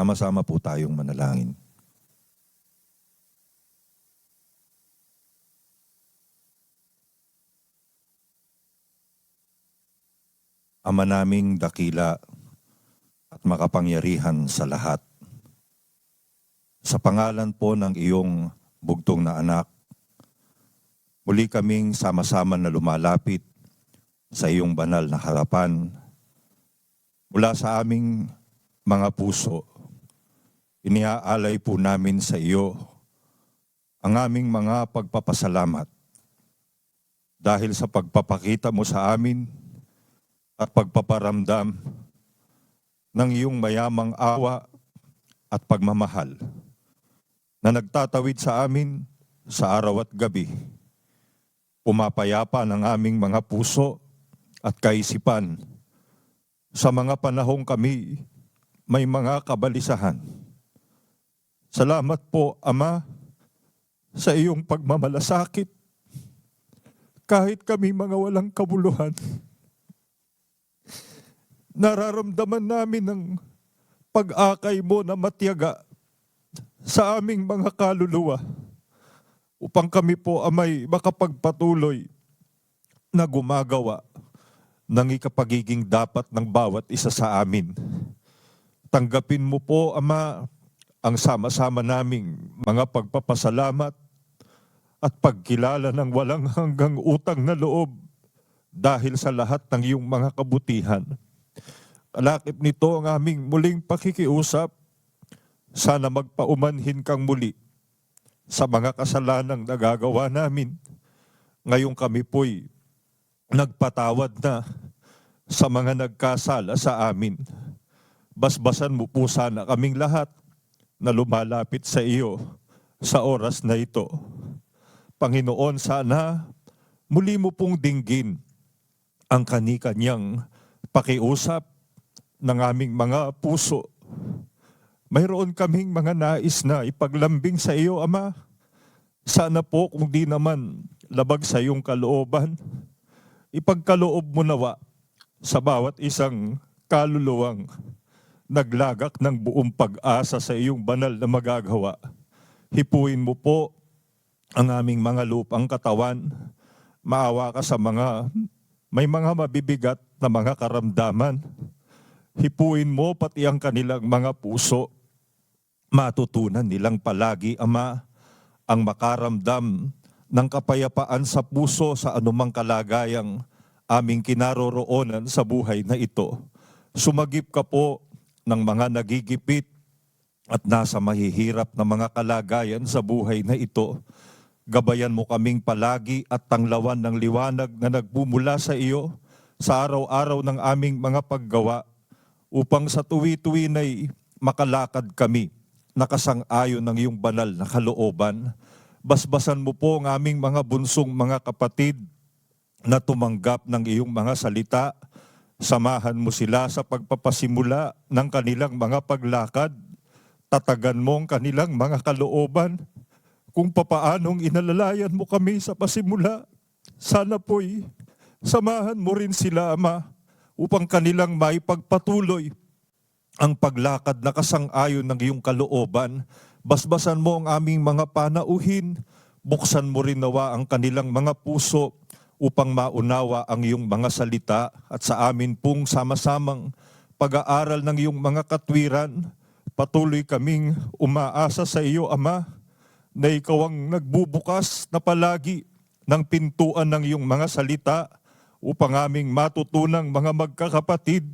Sama-sama po tayong manalangin. Ama naming dakila at makapangyarihan sa lahat, sa pangalan po ng iyong bugtong na anak, muli kaming sama-sama na lumalapit sa iyong banal na harapan. Mula sa aming mga puso, iniaalay po namin sa iyo ang aming mga pagpapasalamat dahil sa pagpapakita mo sa amin at pagpaparamdam ng iyong mayamang awa at pagmamahal na nagtatawid sa amin sa araw at gabi. Pumapayapa ng aming mga puso at kaisipan sa mga panahong kami may mga kabalisahan. Salamat po, Ama, sa iyong pagmamalasakit kahit kami mga walang kabuluhan. Nararamdaman namin ang pag-akay mo na matiyaga sa aming mga kaluluwa upang kami po amay makapagpatuloy na gumagawa ng ikapagiging dapat ng bawat isa sa amin. Tanggapin mo po, Ama, ang sama-sama naming mga pagpapasalamat at pagkilala ng walang hanggang utang na loob dahil sa lahat ng iyong mga kabutihan. Kalakip nito ang aming muling pakikiusap. Sana magpaumanhin kang muli sa mga kasalanang nagagawa namin. Ngayong kami po'y nagpatawad na sa mga nagkasala sa amin. Basbasan mo po sana kaming lahat na lumalapit sa iyo sa oras na ito. Panginoon, sana muli mo pong dinggin ang kani-kanyang pakiusap ng aming mga puso. Mayroon kaming mga nais na ipaglambing sa iyo, Ama. Sana po kung di naman labag sa iyong kalooban, ipagkaloob mo nawa sa bawat isang kaluluwang naglagak ng buong pag-asa sa iyong banal na magagawa. Hipuin mo po ang aming mga lupang katawan. Maawa ka sa may mga mabibigat na mga karamdaman. Hipuin mo pati ang kanilang mga puso. Matutunan nilang palagi, Ama, ang makaramdam ng kapayapaan sa puso sa anumang kalagayang aming kinaroroonan sa buhay na ito. Sumagip ka po ng mga nagigipit at nasa mahihirap na mga kalagayan sa buhay na ito. Gabayan mo kaming palagi at tanglawan ng liwanag na nagmumula sa iyo sa araw-araw ng aming mga paggawa upang sa tuwi-tuwi na'y makalakad kami nakasang-ayon ng iyong banal na kalooban. Basbasan mo po ang aming mga bunsong mga kapatid na tumanggap ng iyong mga salita. Samahan mo sila sa pagpapasimula ng kanilang mga paglakad. Tatagan mo ang kanilang mga kalooban kung papaanong inalalayan mo kami sa pasimula. Sana po'y samahan mo rin sila, Ama, upang kanilang maipagpatuloy ang paglakad na kasang-ayon ng iyong kalooban. Basbasan mo ang aming mga panauhin. Buksan mo rin nawa ang kanilang mga puso upang maunawa ang iyong mga salita at sa amin pong sama-samang pag-aaral ng iyong mga katwiran. Patuloy kaming umaasa sa iyo, Ama, na ikaw ang nagbubukas na palagi ng pintuan ng iyong mga salita upang aming matutunang mga magkakapatid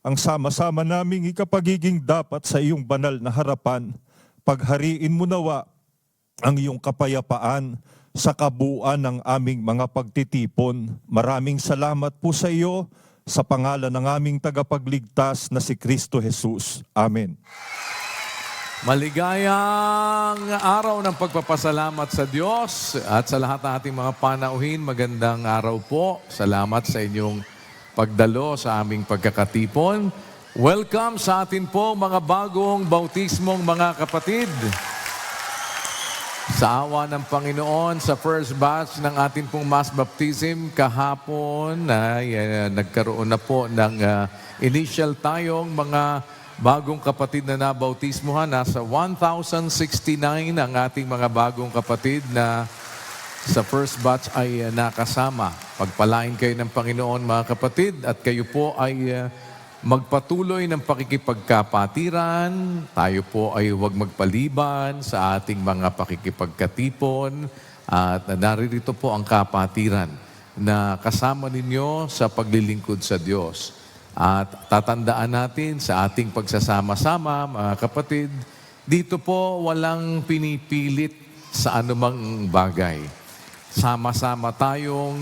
ang sama-sama naming ikapagiging dapat sa iyong banal na harapan. Paghariin mo nawa ang iyong kapayapaan sa kabuuan ng aming mga pagtitipon. Maraming salamat po sa iyo sa pangalan ng aming tagapagligtas na si Kristo Jesus. Amen. Maligayang araw ng pagpapasalamat sa Diyos at sa lahat ng ating mga panauhin. Magandang araw po. Salamat sa inyong pagdalo sa aming pagkakatipon. Welcome sa atin po mga bagong bautismong mga kapatid. Sa awa ng Panginoon, sa first batch ng ating pong mass baptism kahapon ay nagkaroon na po ng initial tayong mga bagong kapatid na nabautismuhan. Nasa 1,069 ang ating mga bagong kapatid na sa first batch ay nakasama. Pagpalain kayo ng Panginoon mga kapatid at kayo po ay magpatuloy ng pakikipagkapatiran. Tayo po ay huwag magpaliban sa ating mga pakikipagkatipon at naririto po ang kapatiran na kasama ninyo sa paglilingkod sa Diyos. At tatandaan natin sa ating pagsasama-sama mga kapatid, dito po walang pinipilit sa anumang bagay. Sama-sama tayong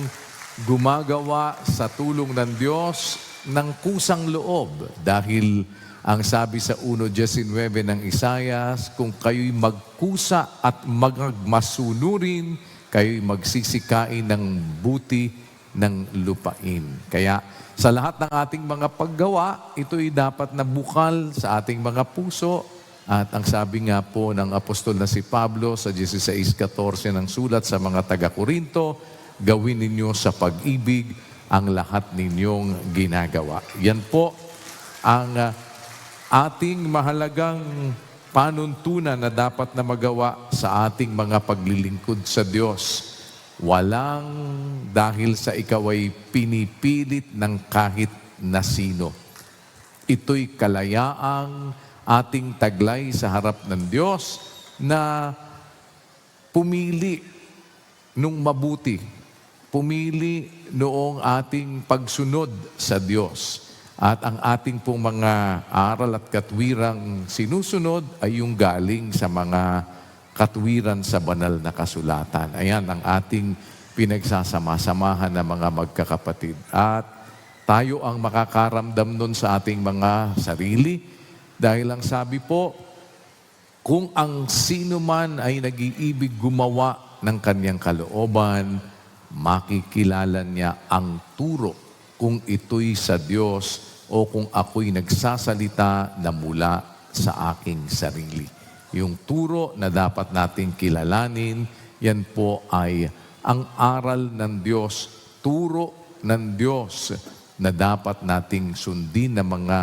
gumagawa sa tulong ng Diyos ng kusang loob. Dahil ang sabi sa 1:19 ng Isaias, kung kayo'y magkusa at magmasunurin, kayo'y magsisikain ng buti ng lupain. Kaya sa lahat ng ating mga paggawa, ito'y dapat na bukal sa ating mga puso. At ang sabi nga po ng apostol na si Pablo sa 16:14 ng sulat sa mga taga-Korinto, gawin ninyo sa pag-ibig ang lahat ninyong ginagawa. Yan po ang ating mahalagang panuntunan na dapat na magawa sa ating mga paglilingkod sa Diyos. Walang dahil sa ikaw ay pinipilit ng kahit na sino. Ito'y kalayaang ating taglay sa harap ng Diyos na pumili nung mabuti, pumili noong ating pagsunod sa Diyos. At ang ating pong mga aral at katwirang sinusunod ay yung galing sa mga katwiran sa banal na kasulatan. Ayan ang ating pinagsasama-samahan na mga magkakapatid. At tayo ang makakaramdam nun sa ating mga sarili. Dahil ang sabi po, kung ang sino man ay nag-iibig gumawa ng kanyang kalooban, makikilala niya ang turo kung ito'y sa Diyos o kung ako'y nagsasalita na mula sa aking sarili. Yung turo na dapat nating kilalanin, yan po ay ang aral ng Diyos, turo ng Diyos na dapat nating sundin ng mga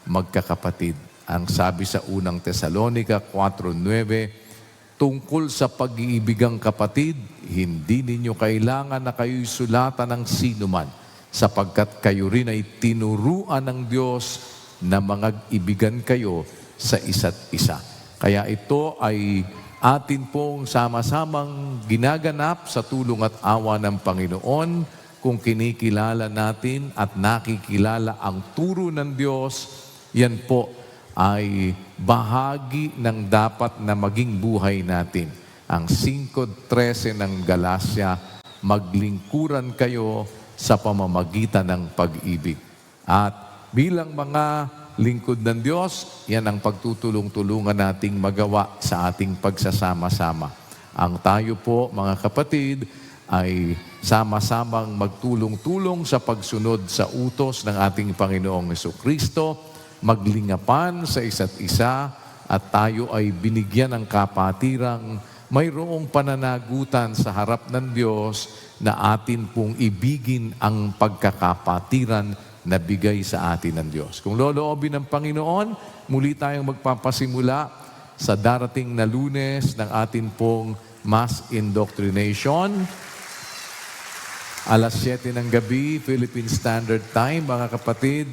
magkakapatid. Ang sabi sa unang Tesalonica 4:9, tungkol sa pag-iibigang kapatid, hindi ninyo kailangan na kayo'y sulatan ng sinuman, sapagkat kayo rin ay tinuruan ng Diyos na mag-ibigan kayo sa isa't isa. Kaya ito ay atin pong sama-samang ginaganap sa tulong at awa ng Panginoon kung kinikilala natin at nakikilala ang turo ng Diyos. Yan po ay bahagi ng dapat na maging buhay natin. Ang 5:13 ng Galacia, maglingkuran kayo sa pamamagitan ng pag-ibig. At bilang mga lingkod ng Diyos, yan ang pagtutulong-tulungan nating magawa sa ating pagsasama-sama. Ang tayo po, mga kapatid, ay sama-samang magtulong-tulong sa pagsunod sa utos ng ating Panginoong Jesucristo, maglingapan sa isa't isa at tayo ay binigyan ng kapatirang mayroong pananagutan sa harap ng Diyos na atin pong ibigin ang pagkakapatiran na bigay sa atin ng Diyos. Kung loloobin ng Panginoon, muli tayong magpapasimula sa darating na Lunes ng atin pong Mass Indoctrination. Alas 7 ng gabi, Philippine Standard Time, mga kapatid.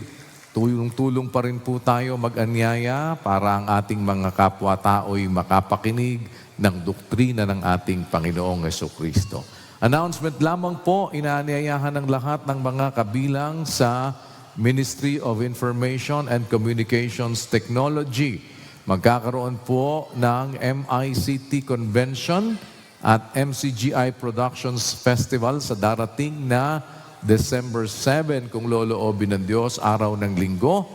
Tulong-tulong pa rin po tayo mag-anyaya para ang ating mga kapwa-tao'y makapakinig ng doktrina ng ating Panginoong Jesucristo. Announcement lamang po, inaanyayahan ng lahat ng mga kabilang sa Ministry of Information and Communications Technology. Magkakaroon po ng MICT Convention at MCGI Productions Festival sa darating na December 7, kung loloobin ng Diyos, araw ng linggo.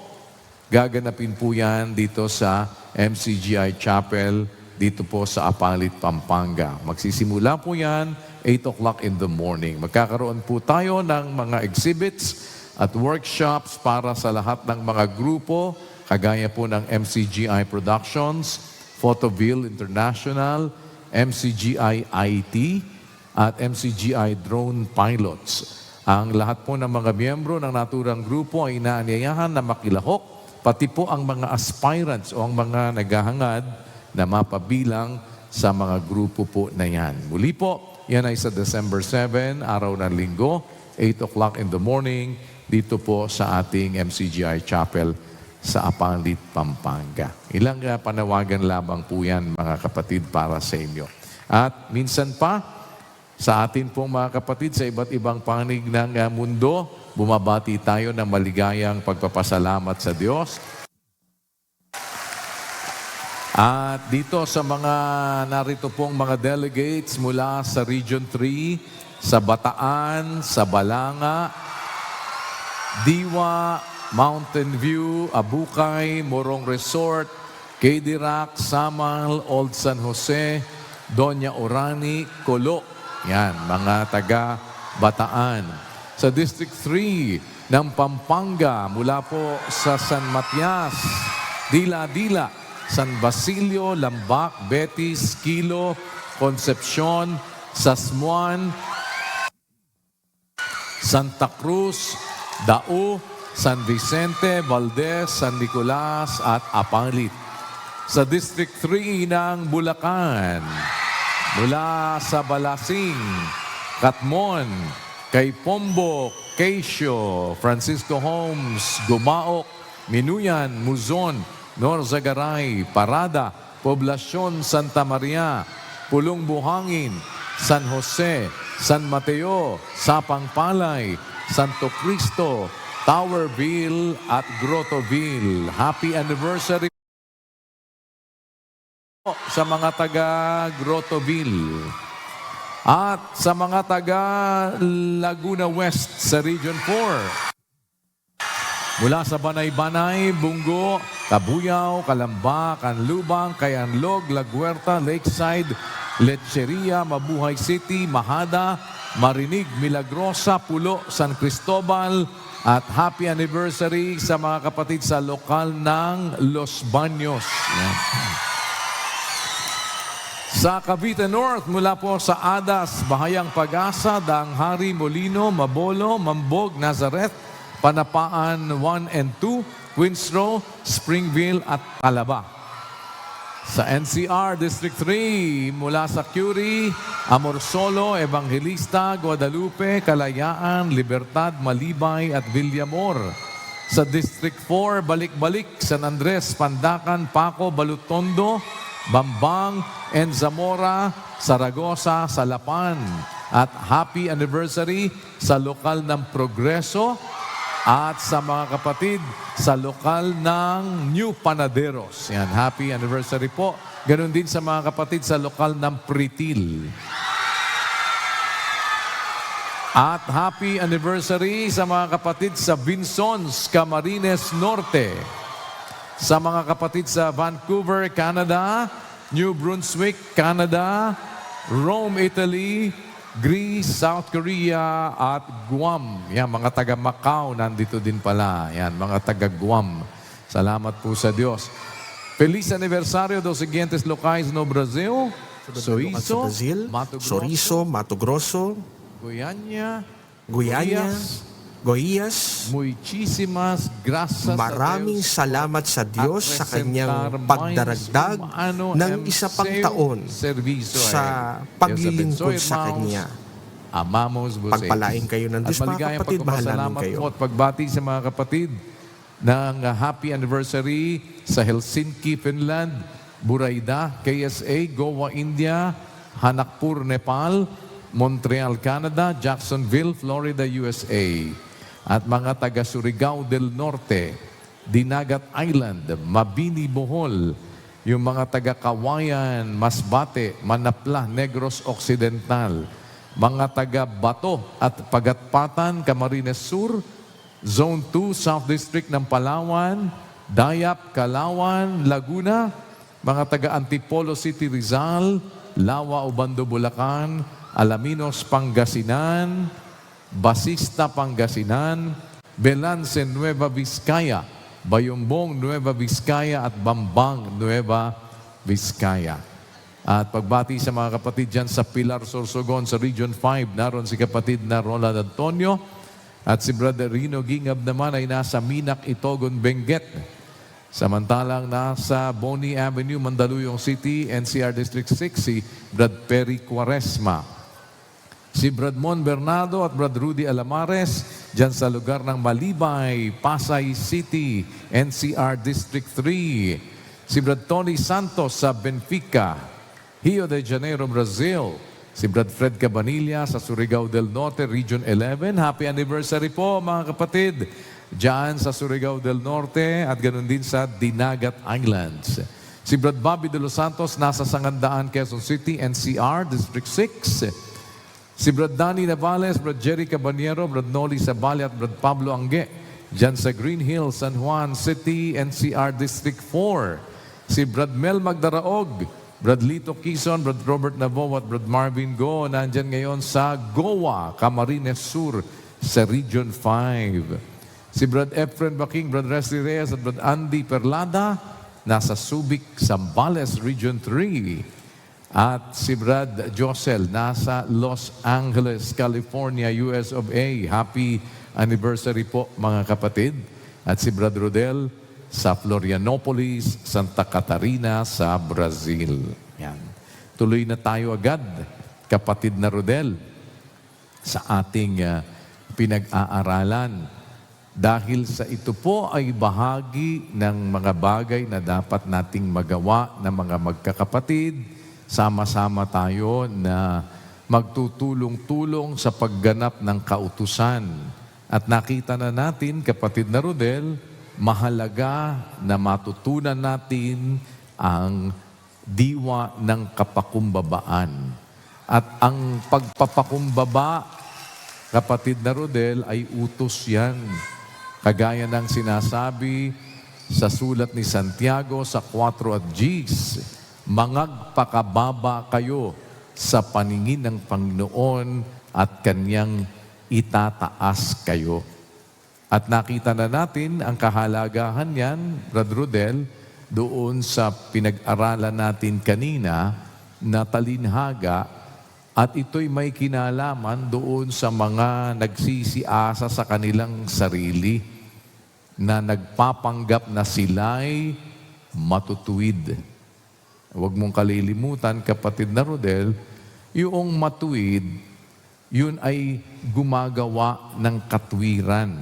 Gaganapin po yan dito sa MCGI Chapel, dito po sa Apalit, Pampanga. Magsisimula po yan 8 o'clock in the morning. Magkakaroon po tayo ng mga exhibits at workshops para sa lahat ng mga grupo, kagaya po ng MCGI Productions, Photoville International, MCGI IT, at MCGI Drone Pilots. Ang lahat po ng mga miyembro ng naturang grupo ay inaanyayahan na makilahok pati po ang mga aspirants o ang mga naghahangad na mapabilang sa mga grupo po na yan. Muli po, yan ay sa December 7, araw ng linggo, 8 o'clock in the morning, dito po sa ating MCGI Chapel sa Apanlit, Pampanga. Ilang panawagan lamang po yan, mga kapatid, para sa inyo. At minsan pa, sa atin pong mga kapatid sa iba't ibang panig ng mundo, bumabati tayo ng maligayang pagpapasalamat sa Diyos. At dito sa mga narito pong mga delegates mula sa Region 3, sa Bataan, sa Balanga, Diwa, Mountain View, Abukay, Morong Resort, Cadillac, Samal, Old San Jose, Doña Orani, Colo. Yan, mga taga Bataan. Sa District 3 ng Pampanga, mula po sa San Matias, Dila-Dila, San Basilio, Lambac, Betis, Quilo, Concepcion, Sasmuan, Santa Cruz, Dao, San Vicente, Valdez, San Nicolas at Apanlit. Sa District 3 ng Bulacan, mula sa Balasing, Katmon, kay Pombo, Quezio, Francisco Homes, Gumaok, Minuyan, Muzon, Norzagaray, Parada, Poblacion Santa Maria, Pulong Buhangin, San Jose, San Mateo, Sapang Palay, Santo Cristo, Towerville at Grottoville. Happy anniversary po sa mga taga Grottoville. At sa mga taga Laguna West sa Region 4. Mula sa Banay-Banay, Bungo, Kabuyaw, Calamba, Canlubang, Kayanlog, La Guerta, Lakeside, Lecheria, Mabuhay City, Mahada, Marinig, Milagrosa, Pulo, San Cristobal, at happy anniversary sa mga kapatid sa lokal ng Los Baños. Yan. Sa Cavite North, mula po sa Adas, Bahayang Pag-asa, Daanghari, Molino, Mabolo, Mambog, Nazareth, Panapaan 1 and 2, Queens Row, Springville at Calaba. Sa NCR District 3, mula sa Curie, Amorsolo, Evangelista, Guadalupe, Kalayaan, Libertad, Malibay at Villamor. Sa District 4, Balik-Balik, San Andres, Pandacan, Paco, Balutondo, Bambang, and Zamora, Saragosa, Salapan. At happy anniversary sa lokal ng Progreso at sa mga kapatid sa lokal ng New Panaderos. Yan, happy anniversary po. Ganon din sa mga kapatid sa lokal ng Pritil. At happy anniversary sa mga kapatid sa Vinsons, Camarines Norte. Sa mga kapatid sa Vancouver, Canada, New Brunswick, Canada, Rome, Italy, Greece, South Korea, at Guam. Yan, mga taga Macau, nandito din pala. Yan, mga taga Guam. Salamat po sa Diyos. Feliz aniversario dos siguientes locais no Brasil. Sorriso, Brazil, Mato Grosso, Sorriso, Mato Grosso, Guyana, Guyana, Goiás. Muchísimas gracias Maraming a Dios salamat sa Diyos sa kanyang presentar pagdaragdag mais umano ng ang isa pang seu taon serviço sa a Ele. paglilingkod Deus abençoe, sa irmãos. Kanya. Amamos vocês. Pagpalain kayo ng Diyos, At mga maligayang kapatid, mahal namin pagpapasalamat kayo. po at pagbati sa mga kapatid ng happy anniversary sa Helsinki, Finland, Buraida, KSA, Goa, India, Hanakpur, Nepal, Montreal, Canada, Jacksonville, Florida, USA. At mga taga Surigao del Norte, Dinagat Island, Mabini, Bohol, yung mga taga Kawayan, Masbate, Manapla, Negros Occidental, mga taga Bato at Pagatpatan, Camarines Sur, Zone 2, South District ng Palawan, Dayap, Calawan, Laguna, mga taga Antipolo City, Rizal, Lawa, Ubando, Bulacan, Alaminos, Pangasinan, Basista, Pangasinan, Belance, Nueva Vizcaya, Bayumbong, Nueva Vizcaya at Bambang, Nueva Vizcaya. At pagbati sa mga kapatid dyan sa Pilar, Sorsogon sa Region 5, naroon si kapatid na Ronald Antonio at si Brother Rino Gingab naman ay nasa Minak, Itogon, Benguet. Samantalang nasa Bonnie Avenue, Mandaluyong City, NCR District 6, si Brad Perry Quaresma. Si Brad Mon Bernardo at Brad Rudy Alamares, dyan sa lugar ng Malibay, Pasay City, NCR District 3. Si Brad Tony Santos sa Benfica, Rio de Janeiro, Brazil. Si Brad Fred Cabanilla sa Surigao del Norte, Region 11. Happy anniversary po mga kapatid. Diyan sa Surigao del Norte at ganoon din sa Dinagat Islands. Si Brad Bobby de los Santos nasa Sangandaan, Quezon City, NCR, District 6. Si Brad Danny Navales, Brad Jerry Cabanyero, Brad Noli Sabali at Brad Pablo Angge diyan sa Green Hills, San Juan City, NCR District 4. Si Brad Mel Magdaraog, Brad Lito Quezon, Brad Robert Navo at Brad Marvin Go nandyan ngayon sa Goa, Camarines Sur sa Region 5. Si Brad Efren Baking, Brad Resty Reyes at Brad Andy Perlada nasa Subic, Zambales, Region 3. At si Brad Josel nasa Los Angeles, California, US of A. Happy anniversary po mga kapatid. At si Brad Rodel sa Florianopolis, Santa Catarina sa Brazil. Yan. Tuloy na tayo agad, kapatid na Rodel, sa ating pinag-aaralan. Dahil sa ito po ay bahagi ng mga bagay na dapat nating magawa ng mga magkakapatid. Sama-sama tayo na magtutulong-tulong sa pagganap ng kautusan. At nakita na natin, kapatid na Rodel, mahalaga na matutunan natin ang diwa ng kapakumbabaan. At ang pagpapakumbaba, kapatid na Rodel, ay utos yan. Kagaya ng sinasabi sa sulat ni Santiago sa 4 at Gs, mangagpakababa kayo sa paningin ng Panginoon at Kanyang itataas kayo. At nakita na natin ang kahalagahan yan, Brad Rodel, doon sa pinag-aralan natin kanina na talinhaga at ito'y may kinalaman doon sa mga nagsisiasa sa kanilang sarili na nagpapanggap na sila'y matutuwid. Huwag mong kalilimutan, kapatid na Rodel, yung matuwid, yun ay gumagawa ng katwiran.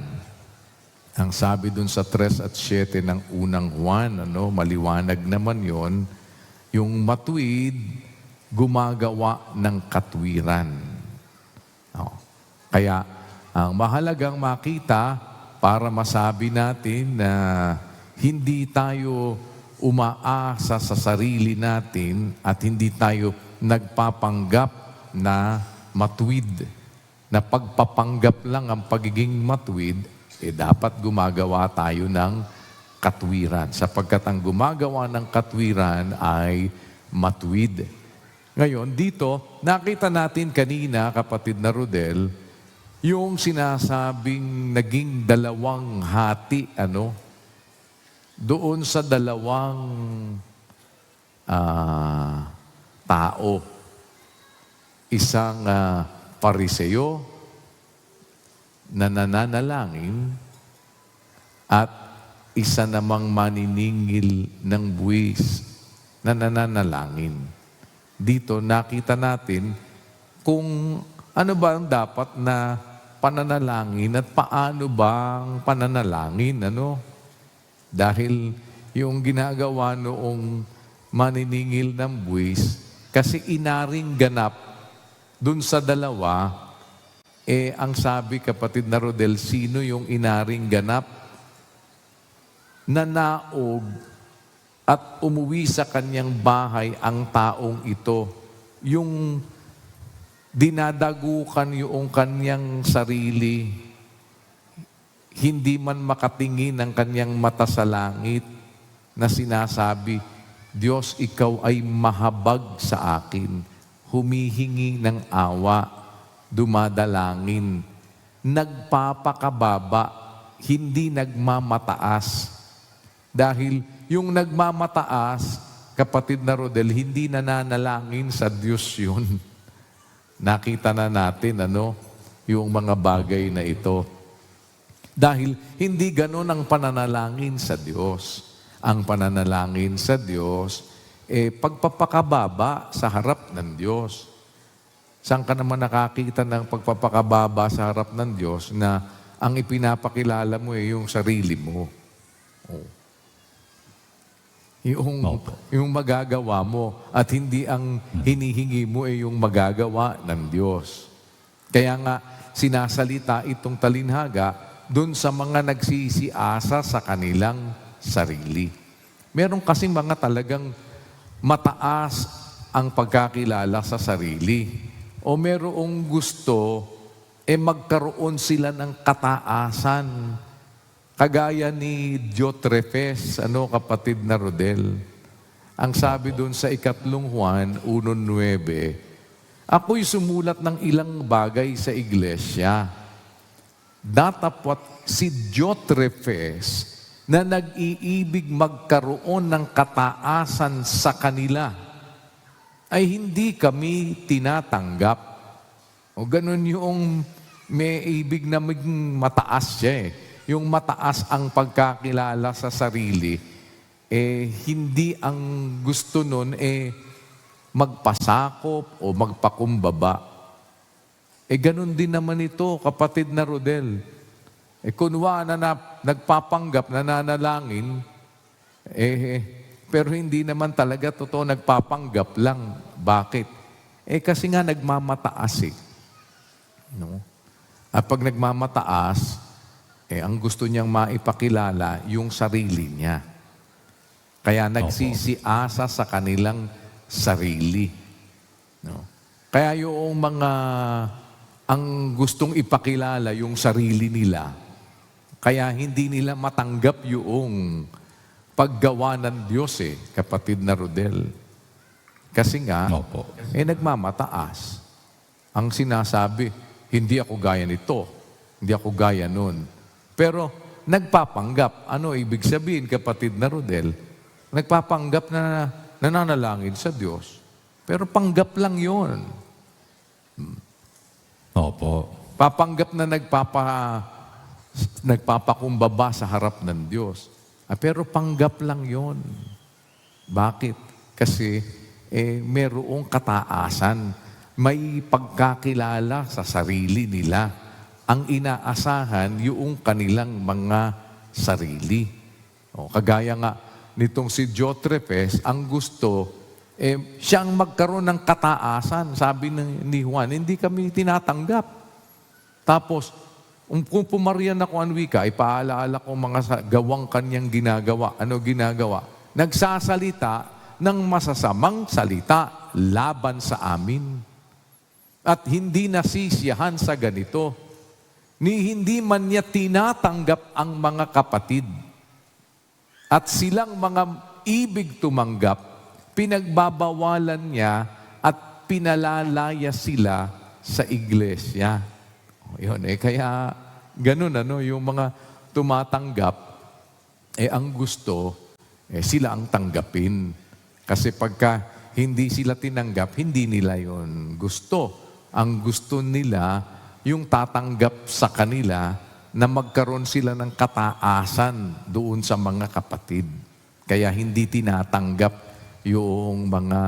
Ang sabi dun sa 3 at 7 ng unang Juan, maliwanag naman yon, yung matuwid, gumagawa ng katwiran. Kaya, ang mahalagang makita para masabi natin na hindi tayo umaasa sa sarili natin at hindi tayo nagpapanggap na matuwid. Na pagpapanggap lang ang pagiging matuwid, dapat gumagawa tayo ng katwiran. Sapagkat ang gumagawa ng katwiran ay matuwid. Ngayon, dito, nakita natin kanina, kapatid na Rodel, yung sinasabing naging dalawang hati, doon sa dalawang tao. Isang Pariseo na nananalangin at isa namang maniningil ng buwis na nananalangin. Dito nakita natin kung ano ba ang dapat na pananalangin at paano bang pananalangin, Dahil yung ginagawa noong maniningil ng buwis, kasi inaring ganap dun sa dalawa, ang sabi, kapatid na Rodel, sino yung inaring ganap? Nanaog at umuwi sa kanyang bahay ang taong ito. Yung dinadagukan yung kanyang sarili, hindi man makatingin ang kanyang mata sa langit na sinasabi, Diyos, ikaw ay mahabag sa akin, humihingi ng awa, dumadalangin, nagpapakababa, hindi nagmamataas. Dahil yung nagmamataas, kapatid na Rodel, hindi nananalangin sa Diyos yun. Nakita na natin, yung mga bagay na ito. Dahil hindi ganon ang pananalangin sa Diyos. ang pananalangin sa Diyos, pagpapakababa sa harap ng Diyos. Saan ka naman nakakita ng pagpapakababa sa harap ng Diyos na ang ipinapakilala mo yung sarili mo? Oh. Yung magagawa mo at hindi ang hinihingi mo yung magagawa ng Diyos. Kaya nga, sinasalita itong talinhaga dun sa mga nagsisiasa sa kanilang sarili. Meron kasing mga talagang mataas ang pagkakilala sa sarili. O merong gusto, magkaroon sila ng kataasan. Kagaya ni Diotrephes, kapatid na Rodel. Ang sabi doon sa 3 Juan 1:9, ako'y sumulat ng ilang bagay sa iglesia. Datapwat si Diotrephes na nag-iibig magkaroon ng kataasan sa kanila, ay hindi kami tinatanggap. O ganun yung may ibig na maging mataas siya Yung mataas ang pagkakilala sa sarili, hindi ang gusto nun magpasakop o magpakumbaba. Ganun din naman ito, kapatid na Rodel. Kunwa na nagpapanggap, nananalangin, pero hindi naman talaga totoo, nagpapanggap lang. Bakit? Kasi nga nagmamataas No? At pag nagmamataas, ang gusto niyang maipakilala yung sarili niya. Kaya nagsisiasa sa kanilang sarili. No? Kaya yung mga ang gustong ipakilala yung sarili nila, kaya hindi nila matanggap yung paggawa ng Diyos kapatid na Rodel. Kasi nga, nagmamataas. Ang sinasabi, hindi ako gaya nito, hindi ako gaya nun. Pero nagpapanggap. Ano ibig sabihin, kapatid na Rodel? Nagpapanggap na nananalangin sa Diyos. Pero panggap lang yun. Opo. Papanggap na nagpapakumbaba sa harap ng Diyos. Pero panggap lang yun. Bakit? Kasi merong kataasan. May pagkakilala sa sarili nila. Ang inaasahan yung kanilang mga sarili. Kagaya nga nitong si Diotrephes, ang gusto, siyang magkaroon ng kataasan. Sabi ni Juan, hindi kami tinatanggap. Tapos, kung pumarian ako ang wika, ipaalaala ko mga gawang kanyang ginagawa. Ano ginagawa? Nagsasalita ng masasamang salita laban sa amin. At hindi nasisiyahan sa ganito. Ni hindi man niya tinatanggap ang mga kapatid. At silang mga ibig tumanggap, pinagbabawalan niya at pinalalaya sila sa iglesia. Yun, kaya ganun, yung mga tumatanggap, ang gusto, sila ang tanggapin. Kasi pagka hindi sila tinanggap, hindi nila yon gusto. Ang gusto nila, yung tatanggap sa kanila na magkaroon sila ng kataasan doon sa mga kapatid. Kaya hindi tinatanggap yung mga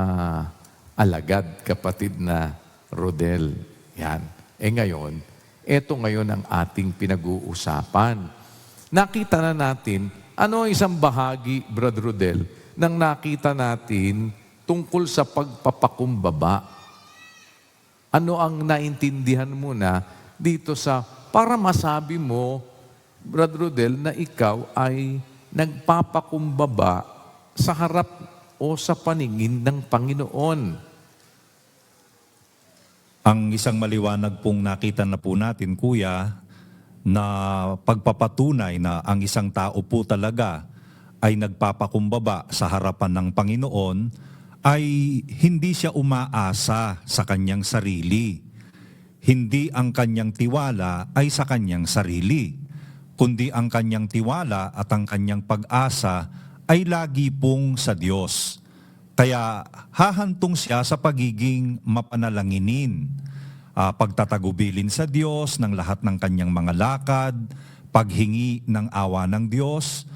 alagad, kapatid na Rodel. Yan. Ngayon, eto ngayon ang ating pinag-uusapan. Nakita na natin, ano isang bahagi, Brother Rodel, nang nakita natin tungkol sa pagpapakumbaba. Ano ang naintindihan mo na dito para masabi mo, Brother Rodel, na ikaw ay nagpapakumbaba sa harap o sa paningin ng Panginoon? Ang isang maliwanag pong nakita na po natin, Kuya, na pagpapatunay na ang isang tao po talaga ay nagpapakumbaba sa harapan ng Panginoon ay hindi siya umaasa sa kanyang sarili. Hindi ang kanyang tiwala ay sa kanyang sarili, kundi ang kanyang tiwala at ang kanyang pag-asa ay lagi pong sa Diyos. Kaya hahantong siya sa pagiging mapanalanginin, pagtatagubilin sa Diyos ng lahat ng kanyang mga lakad, paghingi ng awa ng Diyos,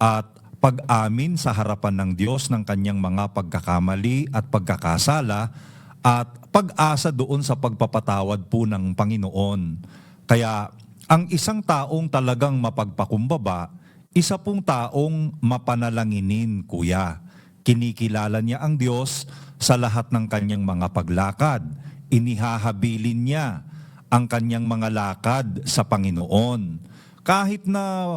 at pag-amin sa harapan ng Diyos ng kanyang mga pagkakamali at pagkakasala at pag-asa doon sa pagpapatawad po ng Panginoon. Kaya ang isang taong talagang mapagpakumbaba, isa pong taong mapanalanginin, kuya. Kinikilala niya ang Diyos sa lahat ng kanyang mga paglakad. Inihahabilin niya ang kanyang mga lakad sa Panginoon. Kahit na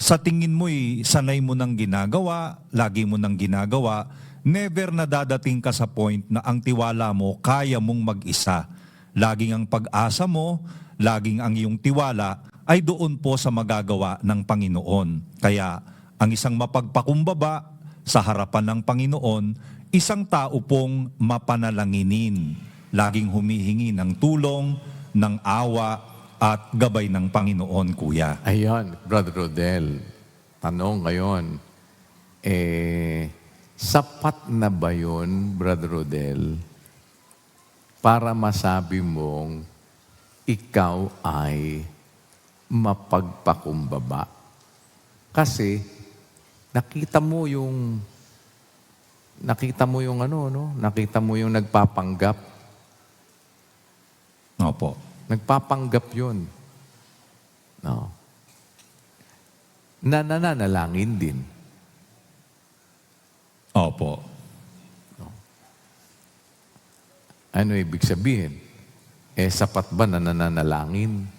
sa tingin mo'y sanay mo nang ginagawa, lagi mo nang ginagawa, never na dadating ka sa point na ang tiwala mo kaya mong mag-isa. Laging ang pag-asa mo, laging ang iyong tiwala ay doon po sa magagawa ng Panginoon. Kaya ang isang mapagpakumbaba sa harapan ng Panginoon, isang tao pong mapanalanginin, laging humihingi ng tulong, ng awa at gabay ng Panginoon, kuya. Ayan, Brother Rodel, tanong ngayon, sapat na ba yun, Brother Rodel, para masabi mong ikaw ay mapagpakumbaba? Kasi nakita mo yung nakita mo yung nagpapanggap. Opo. Nagpapanggap yun. No. Nananalangin din. Opo. Ano ibig sabihin? Sapat ba na nananalangin?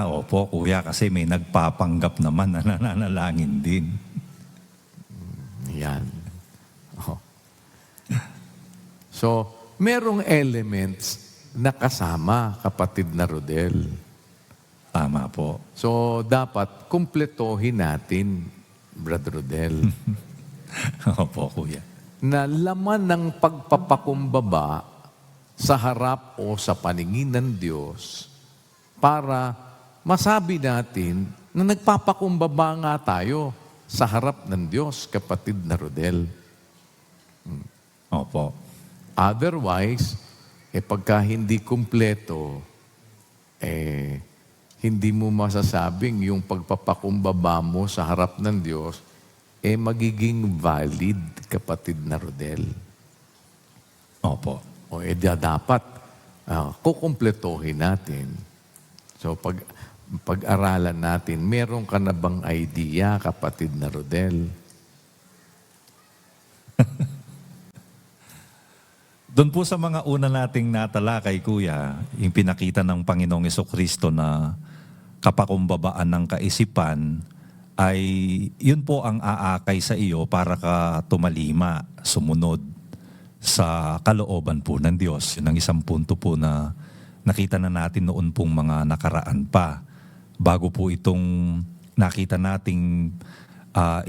Opo, kuya, kasi may nagpapanggap naman na nananalangin din. Yan. Oh. So, merong elements na kasama, kapatid na Rodel. Tama po. So, dapat kumpletohin natin, Brother Rodel, Opo, kuya. na laman ng pagpapakumbaba sa harap o sa paningin ng Diyos para masabi natin na nagpapakumbaba nga tayo sa harap ng Diyos, kapatid na Rodel. Opo. Otherwise, pagka hindi kumpleto, hindi mo masasabing yung pagpapakumbaba mo sa harap ng Diyos, magiging valid, kapatid na Rodel. Opo. O dapat kukumpletohin natin. So pag-aralan natin, meron ka na bang idea, kapatid na Rodel? Doon po sa mga una nating natalakay, kuya, yung pinakita ng Panginoong Jesucristo na kapakumbabaan ng kaisipan, ay yun po ang aakay sa iyo para ka tumalima, sumunod sa kalooban po ng Diyos. Yun ang isang punto po na nakita na natin noon pong mga nakaraan pa. Bago po itong nakita nating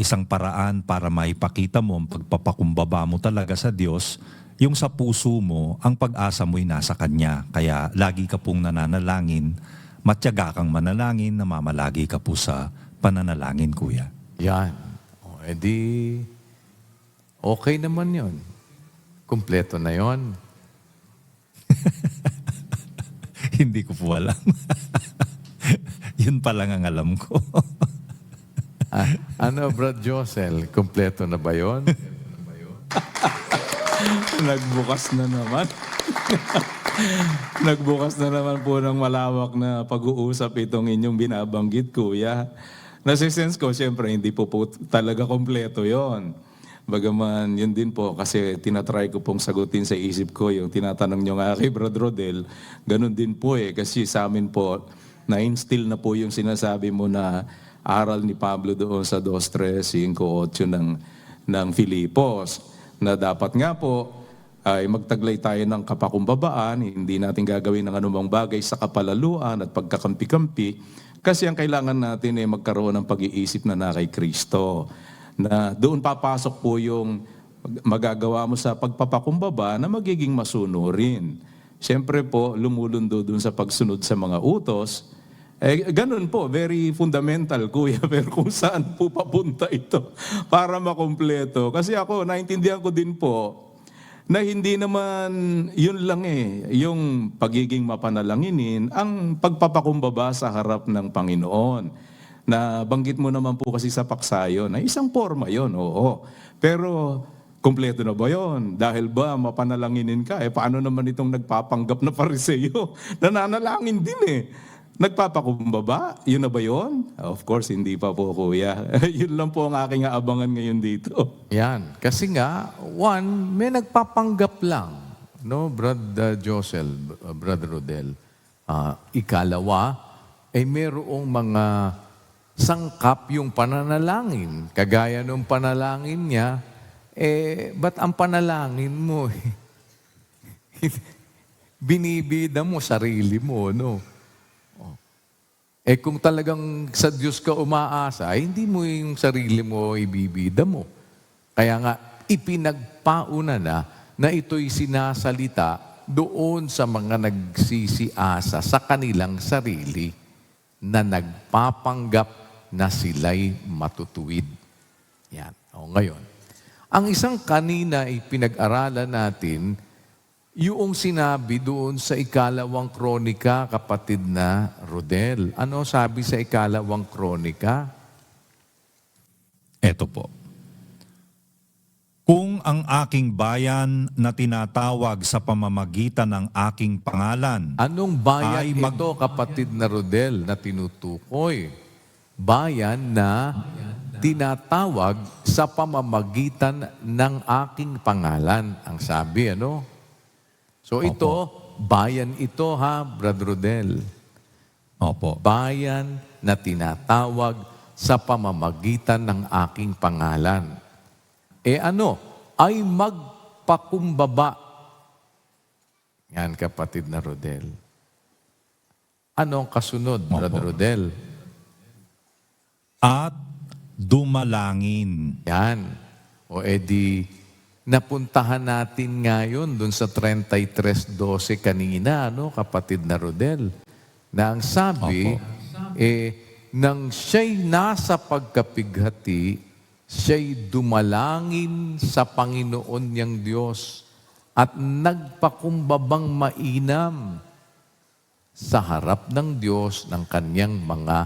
isang paraan para maipakita mo ang pagpapakumbaba mo talaga sa Diyos, yung sa puso mo, ang pag-asa mo'y nasa Kanya. Kaya lagi ka pong nananalangin, matyaga kang manalangin, namamalagi ka po sa pananalangin, kuya. Yan. O edi, okay naman yon. Kumpleto na yon. Hindi ko po alam. Yun pa lang ang alam ko. Ano, Brad Josel, kumpleto na ba yon? Nagbukas na naman. Nagbukas na naman po ng malawak na pag-uusap itong inyong binabanggit, kuya. Nasisense ko, siyempre, hindi po talaga kompleto yon. Bagaman, yun din po, kasi tinatry ko pong sagutin sa isip ko yung tinatanong nyo nga kay Brad Rodel. Ganun din po kasi sa amin po, na-instill na po yung sinasabi mo na aral ni Pablo doon sa 2:3-5:8 ng Filipos, na dapat nga po ay magtaglay tayo ng kapakumbabaan, hindi natin gagawin ng anumang bagay sa kapalaluan at pagkakampi-kampi, kasi ang kailangan natin ay magkaroon ng pag-iisip na kay Kristo. Na doon papasok po yung magagawa mo sa pagpapakumbaba na magiging masunurin. Siyempre po, lumulundo doon sa pagsunod sa mga utos. Ganun po, very fundamental, kuya. Pero kung saan po papunta ito para makumpleto. Kasi ako, naintindihan ko din po na hindi naman yun lang yung pagiging mapanalanginin, ang pagpapakumbaba sa harap ng Panginoon. Na banggit mo naman po kasi sa paksa yun, na isang forma yun, oo. Pero kumpleto na ba yun? Dahil ba mapanalanginin ka? Paano naman itong nagpapanggap na Pariseo? Nananalangin din eh. Nagpapakumbaba? Yun na ba yun? Of course, hindi pa po, kuya. Yun lang po ang aking aabangan ngayon dito. Yan. Kasi nga, one, may nagpapanggap lang. No, Brother Brother Rodel. Ikalawa, mayroong mga sangkap yung pananalangin. Kagaya nung panalangin niya, ba't ang panalangin mo? Binibida mo sarili mo, no? Kung talagang sa Diyos ka umaasa, hindi mo yung sarili mo ibibida mo. Kaya nga, ipinagpauna na ito'y sinasalita doon sa mga nagsisiasa sa kanilang sarili na nagpapanggap na sila'y matutuwid. Yan. O ngayon, ang isang kanina ipinag-aralan natin, yung sinabi doon sa 2 Kronika, kapatid na Rodel. Ano sabi sa 2 Kronika? Eto po. Kung ang aking bayan na tinatawag sa pamamagitan ng aking pangalan, Anong bayan Ay, ito, kapatid na Rodel, na tinutukoy? Bayan na tinatawag sa pamamagitan ng aking pangalan. Ang sabi, ano? So ito, bayan ito ha, Brother Rodel. opo, Bayan na tinatawag sa pamamagitan ng aking pangalan. Ano? Ay magpakumbaba. Yan, kapatid na Rodel. Ano ang kasunod, Brother Rodel? at dumalangin. Yan. O edi, napuntahan natin ngayon dun sa 33:12 kanina, ano, kapatid na Rodel, na ang sabi, nang siya'y nasa pagkapighati, siya'y dumalangin sa Panginoon niyang Diyos at nagpakumbabang mainam sa harap ng Diyos ng kanyang mga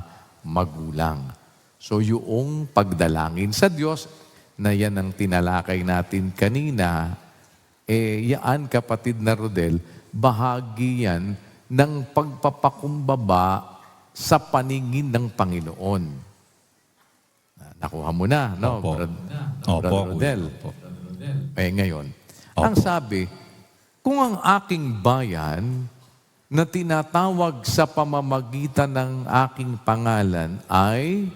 magulang. So yung pagdalangin sa Diyos, na yan ang tinalakay natin kanina, yan, kapatid na Rodel, bahagi yan ng pagpapakumbaba sa paningin ng Panginoon. Nakuha mo na, no? Opo. Brother Opo, Rodel. Opo. Ngayon, Opo. ang sabi, kung ang aking bayan na tinatawag sa pamamagitan ng aking pangalan ay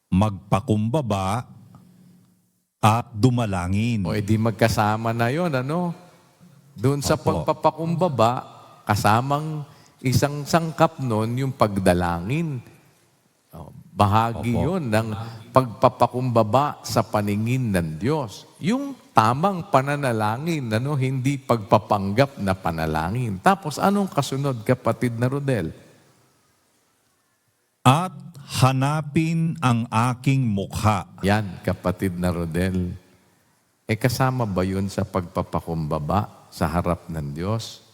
Magpakumbaba at dumalangin. o edi magkasama na yon, ano? Doon sa Opo. pagpapakumbaba, kasamang isang sangkap nun yung pagdalangin. Bahagi Opo. yon ng pagpapakumbaba sa paningin ng Diyos. Yung tamang pananalangin, ano? Hindi pagpapanggap na panalangin. Tapos anong kasunod, kapatid na Rodel? At hanapin ang aking mukha. Yan, kapatid na Rodel. Kasama ba yun sa pagpapakumbaba sa harap ng Diyos?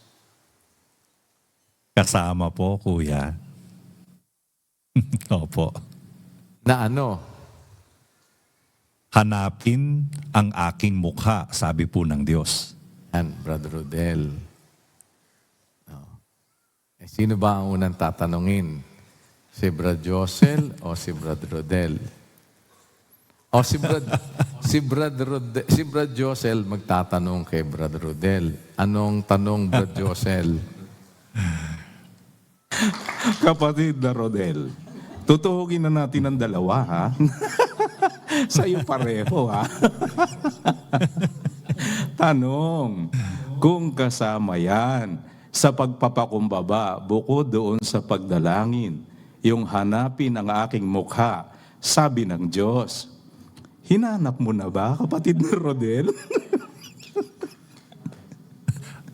Kasama po, kuya. Opo. Na ano? Hanapin ang aking mukha, sabi po ng Diyos. Yan, Brother Rodel. Sino ba ang unang tatanungin? Si Brad Josel o si Brad Rodel? O si Brad Josel magtatanong kay Brad Rodel. Anong tanong, Brad Josel? Kapatid na Rodel, tutuhugin na natin ang dalawa, ha? Sa'yo pareho, ha? Tanong, kung kasama yan sa pagpapakumbaba bukod doon sa pagdalangin, yung hanapin ang aking mukha, sabi ng Diyos. Hinanap mo na ba, kapatid na Rodel?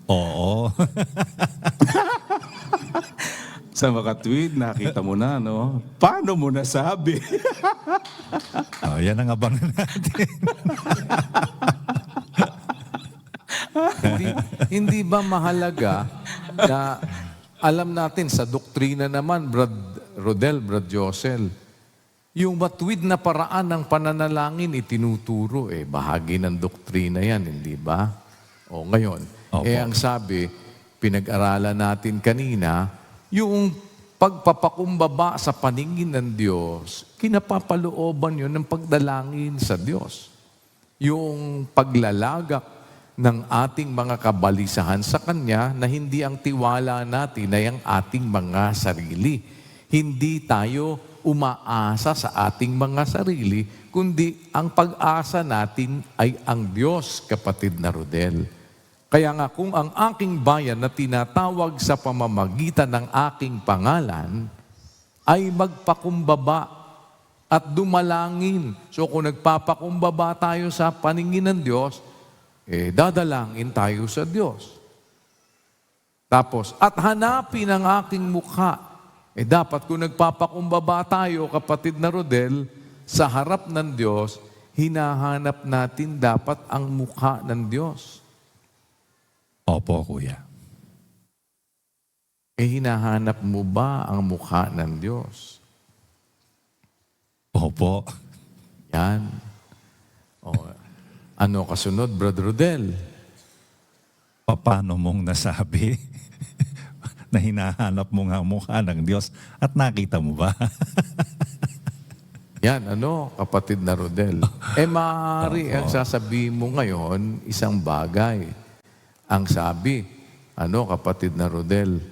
Oo. Sa mga tweet, nakita mo na, no? Paano mo nasabi? Yan ang abangan natin. hindi ba mahalaga na alam natin sa doktrina naman, Brad Rodel, Brad Josel, yung matuwid na paraan ng pananalangin itinuturo, bahagi ng doktrina yan, hindi ba? O ngayon, Opo. ang sabi, pinag-aralan natin kanina, yung pagpapakumbaba sa paningin ng Diyos, kinapapalooban yun ng pagdalangin sa Diyos. Yung paglalagak ng ating mga kabalisahan sa Kanya na hindi ang tiwala natin ay ang ating mga sarili. Hindi tayo umaasa sa ating mga sarili, kundi ang pag-asa natin ay ang Diyos, kapatid na Rodel. Kaya nga kung ang aking bayan na tinatawag sa pamamagitan ng aking pangalan ay magpakumbaba at dumalangin. So kung nagpapakumbaba tayo sa paningin ng Diyos, dadalangin tayo sa Diyos. Tapos, at hanapin ang aking mukha. Dapat kung nagpapakumbaba tayo, kapatid na Rodel, sa harap ng Diyos, hinahanap natin dapat ang mukha ng Diyos. Opo, Kuya. Hinahanap mo ba ang mukha ng Diyos? Opo. Yan. Ano kasunod, Brother Rodel? Paano mong nasabi na hinahanap mo nga ang mukha ng Diyos at nakita mo ba? Yan, kapatid na Rodel. Maaari ang sasabihin mo ngayon, isang bagay. Ang sabi, kapatid na Rodel,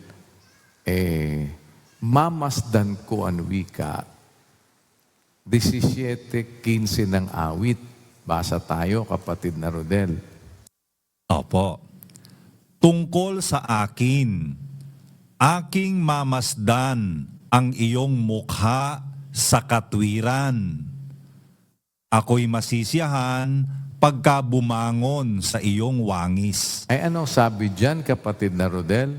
mamasdan ko ang wika. 17:15 ng awit. Basa tayo, kapatid na Rodel. Opo. Tungkol sa akin, aking mamasdan ang iyong mukha sa katwiran. Ako'y masisiyahan pagka bumangon sa iyong wangis. Ano sabi dyan, kapatid na Rodel?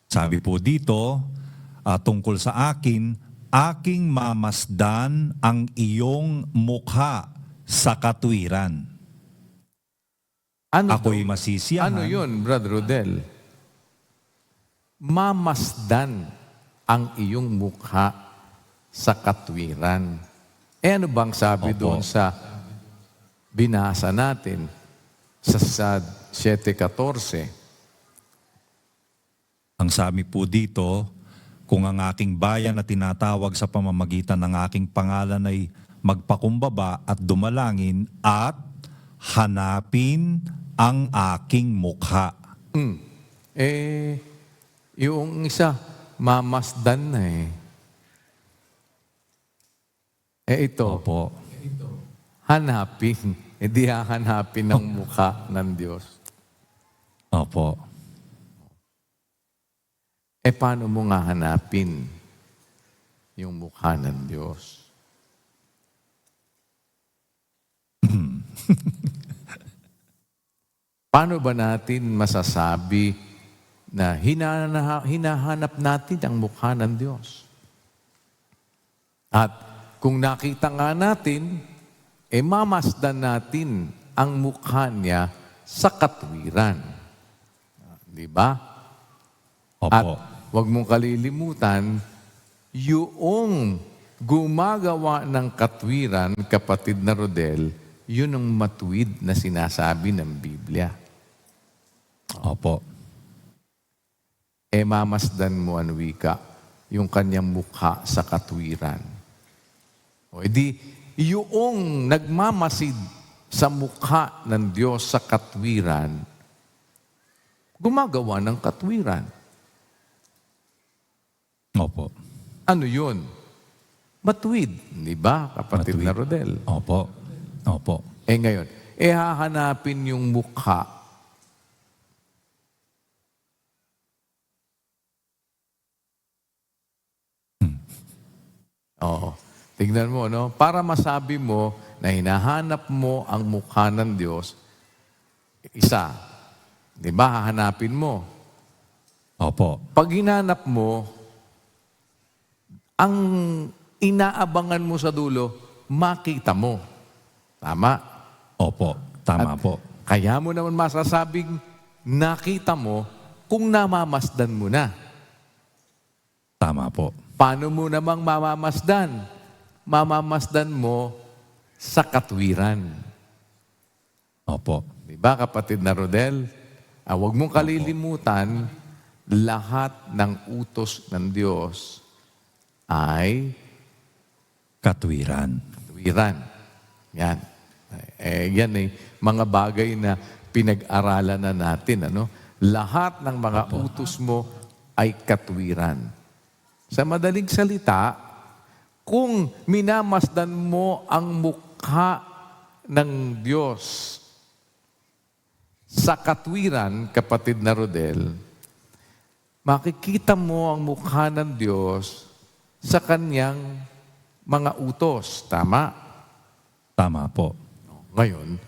Sabi po dito, tungkol sa akin, aking mamasdan ang iyong mukha sa katwiran. Ako'y masisiyahan. Ano yun, Brother Rodel? Mamasdan ang iyong mukha sa katwiran. Ano bang sabi Opo. doon sa binasa natin sa 7:14? Ang sabi po dito, kung ang aking bayan na tinatawag sa pamamagitan ng aking pangalan ay magpakumbaba at dumalangin at hanapin ang aking mukha. Yung isa, mamasdan na ito, Opo. hanapin. Di hahanapin ng mukha ng Diyos. Opo. Paano mo nga hanapin yung mukha ng Diyos? Paano ba natin masasabi na hinahanap natin ang mukha ng Diyos? At kung nakita nga natin, mamasdan natin ang mukha niya sa katwiran. Di ba? Opo. At huwag mong kalilimutan, yung gumagawa ng katwiran, kapatid na Rodel, yun ang matuwid na sinasabi ng Biblia. Opo. Mamasdan mo ang wika, yung kanyang mukha sa katwiran. Yung nagmamasid sa mukha ng Diyos sa katwiran, gumagawa ng katwiran. Opo. Ano yun? Matuwid, di ba, kapatid Matuwid. na Rodel? Opo. Opo. Ngayon, hahanapin yung mukha. Tignan mo, para masabi mo na hinahanap mo ang mukha ng Diyos, isa, di ba, hahanapin mo. Opo. Pag hinanap mo, ang inaabangan mo sa dulo, makita mo. Tama? Opo. Tama At po. Kaya mo naman masasabing nakita mo kung namamasdan mo na. Tama po. Paano mo namang mamamasdan? Mamamasdan mo sa katwiran. Opo. Diba, kapatid na Rodel? Huwag mong kalilimutan, lahat ng utos ng Diyos ay Katwiran. katwiran. Yan. Yan mga bagay na pinag-aralan na natin. Ano? Lahat ng mga utos mo ay katwiran. Sa madaling salita, kung minamasdan mo ang mukha ng Diyos sa katwiran, kapatid na Rodel, makikita mo ang mukha ng Diyos sa kanyang mga utos. Tama? Tama po. Ngayon,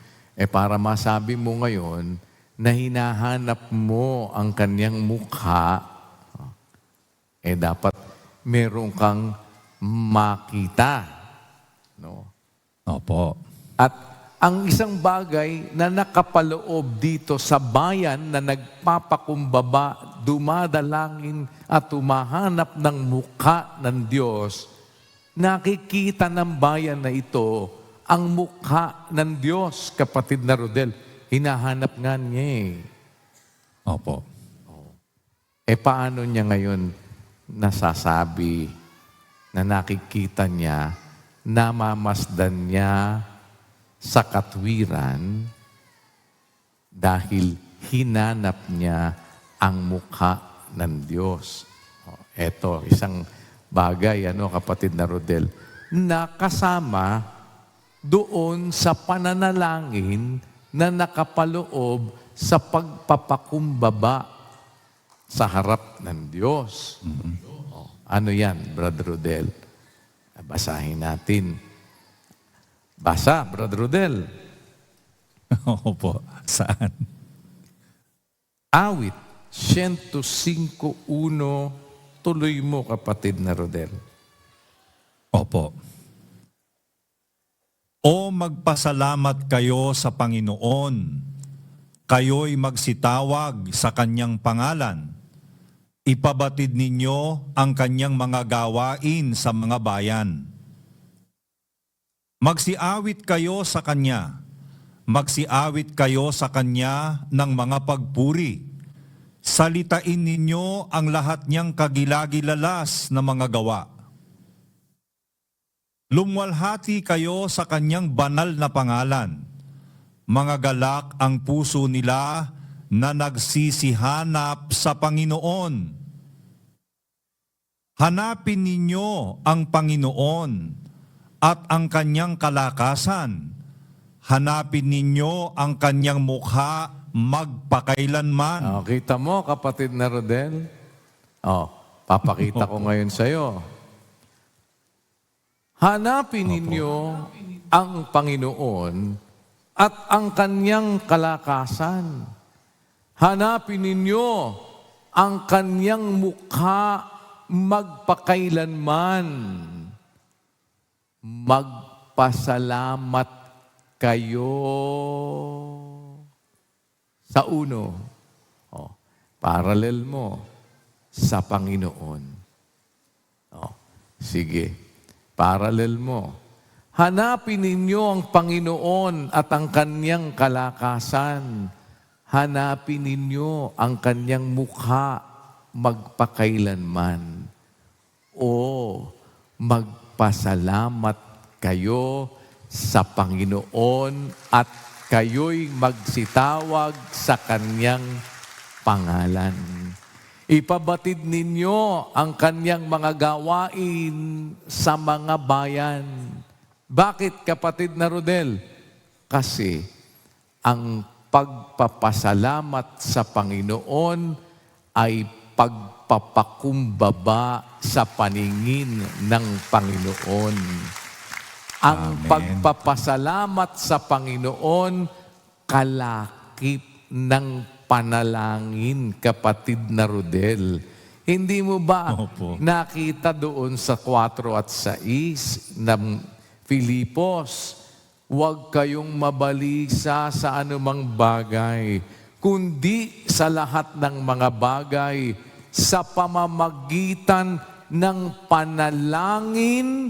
para masabi mo ngayon na hinahanap mo ang kanyang mukha, dapat meron kang makita. No? Opo. At ang isang bagay na nakapaloob dito sa bayan na nagpapakumbaba, dumadalangin at tumahanap ng mukha ng Diyos, nakikita ng bayan na ito ang mukha ng Diyos, kapatid na Rodel. Hinahanap nga niya Opo. Paano niya ngayon nasasabi na nakikita niya, namamasdan niya sa katwiran dahil hinanap niya ang mukha ng Diyos? Eto, isang bagay, kapatid na Rodel, na kasama doon sa pananalangin na nakapaloob sa pagpapakumbaba sa harap ng Diyos. Ano yan, Brother Rodel? Basahin natin. Basa, Brother Rodel. Opo. Saan? Awit 105:1. Tuloy mo, kapatid na Rodel. Opo. O magpasalamat kayo sa Panginoon. Kayo'y magsitawag sa kanyang pangalan. Ipabatid ninyo ang kanyang mga gawain sa mga bayan. Magsiawit kayo sa kanya. Magsiawit kayo sa kanya ng mga pagpuri. Salitain ninyo ang lahat niyang kagilagilalas na mga gawa. Lumwalhati kayo sa kanyang banal na pangalan. Mga galak ang puso nila na nagsisihanap sa Panginoon. Hanapin ninyo ang Panginoon at ang kanyang kalakasan. Hanapin ninyo ang kanyang mukha magpakailanman. Kita mo, kapatid na Rodel? Papakita ko ngayon sa'yo. Hanapin ninyo ang Panginoon at ang kanyang kalakasan. Hanapin ninyo ang kanyang mukha magpakailanman. Magpasalamat kayo. Sa uno, parallel mo sa Panginoon. Sige, parallel mo. Hanapin ninyo ang Panginoon at ang kanyang kalakasan. Hanapin ninyo ang kanyang mukha magpakailanman. O magpasalamat kayo sa Panginoon at kayo'y magsitawag sa kanyang pangalan. Ipabatid ninyo ang kanyang mga gawain sa mga bayan. Bakit, kapatid na Rodel? Kasi ang pagpapasalamat sa Panginoon ay pagpapakumbaba sa paningin ng Panginoon. Ang Amen. pagpapasalamat sa Panginoon, kalakip ng panalangin, kapatid na Rodel. Hindi mo ba Opo. nakita doon sa 4 at 6 ng Filipos, huwag kayong mabalisa sa anumang bagay, kundi sa lahat ng mga bagay, sa pamamagitan ng panalangin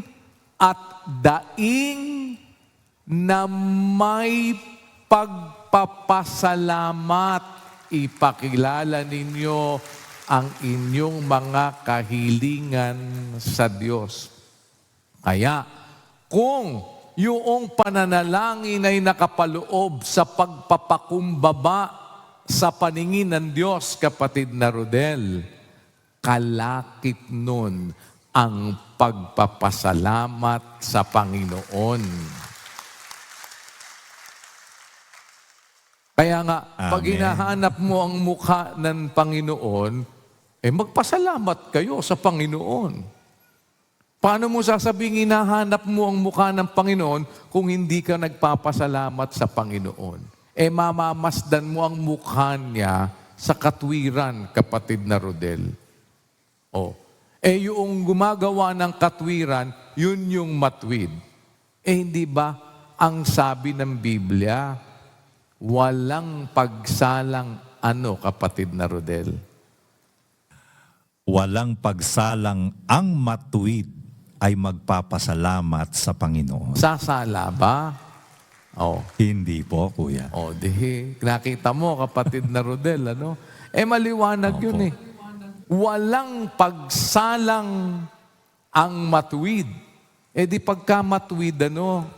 at daing na may pagpapasalamat. Ipakilala ninyo ang inyong mga kahilingan sa Diyos. Kaya, kung yung pananalangin ay nakapaloob sa pagpapakumbaba sa paningin ng Diyos, kapatid na Rodel, kalakip nun ang pagpapasalamat sa Panginoon. Kaya nga, pag Amen. hinahanap mo ang mukha ng Panginoon, magpasalamat kayo sa Panginoon. Paano mo sasabing hinahanap mo ang mukha ng Panginoon kung hindi ka nagpapasalamat sa Panginoon? Mamamasdan mo ang mukha niya sa katwiran, kapatid na Rodel. Yung gumagawa ng katwiran, yun yung matwid. Hindi ba ang sabi ng Biblia, walang pagsalang kapatid na Rodel? Walang pagsalang ang matuwid ay magpapasalamat sa Panginoon. Sasala ba? Hindi po, Kuya. Nakita mo, kapatid na Rodel, maliwanag Opo. yun. Walang pagsalang ang matuwid. Di pagka matuwid,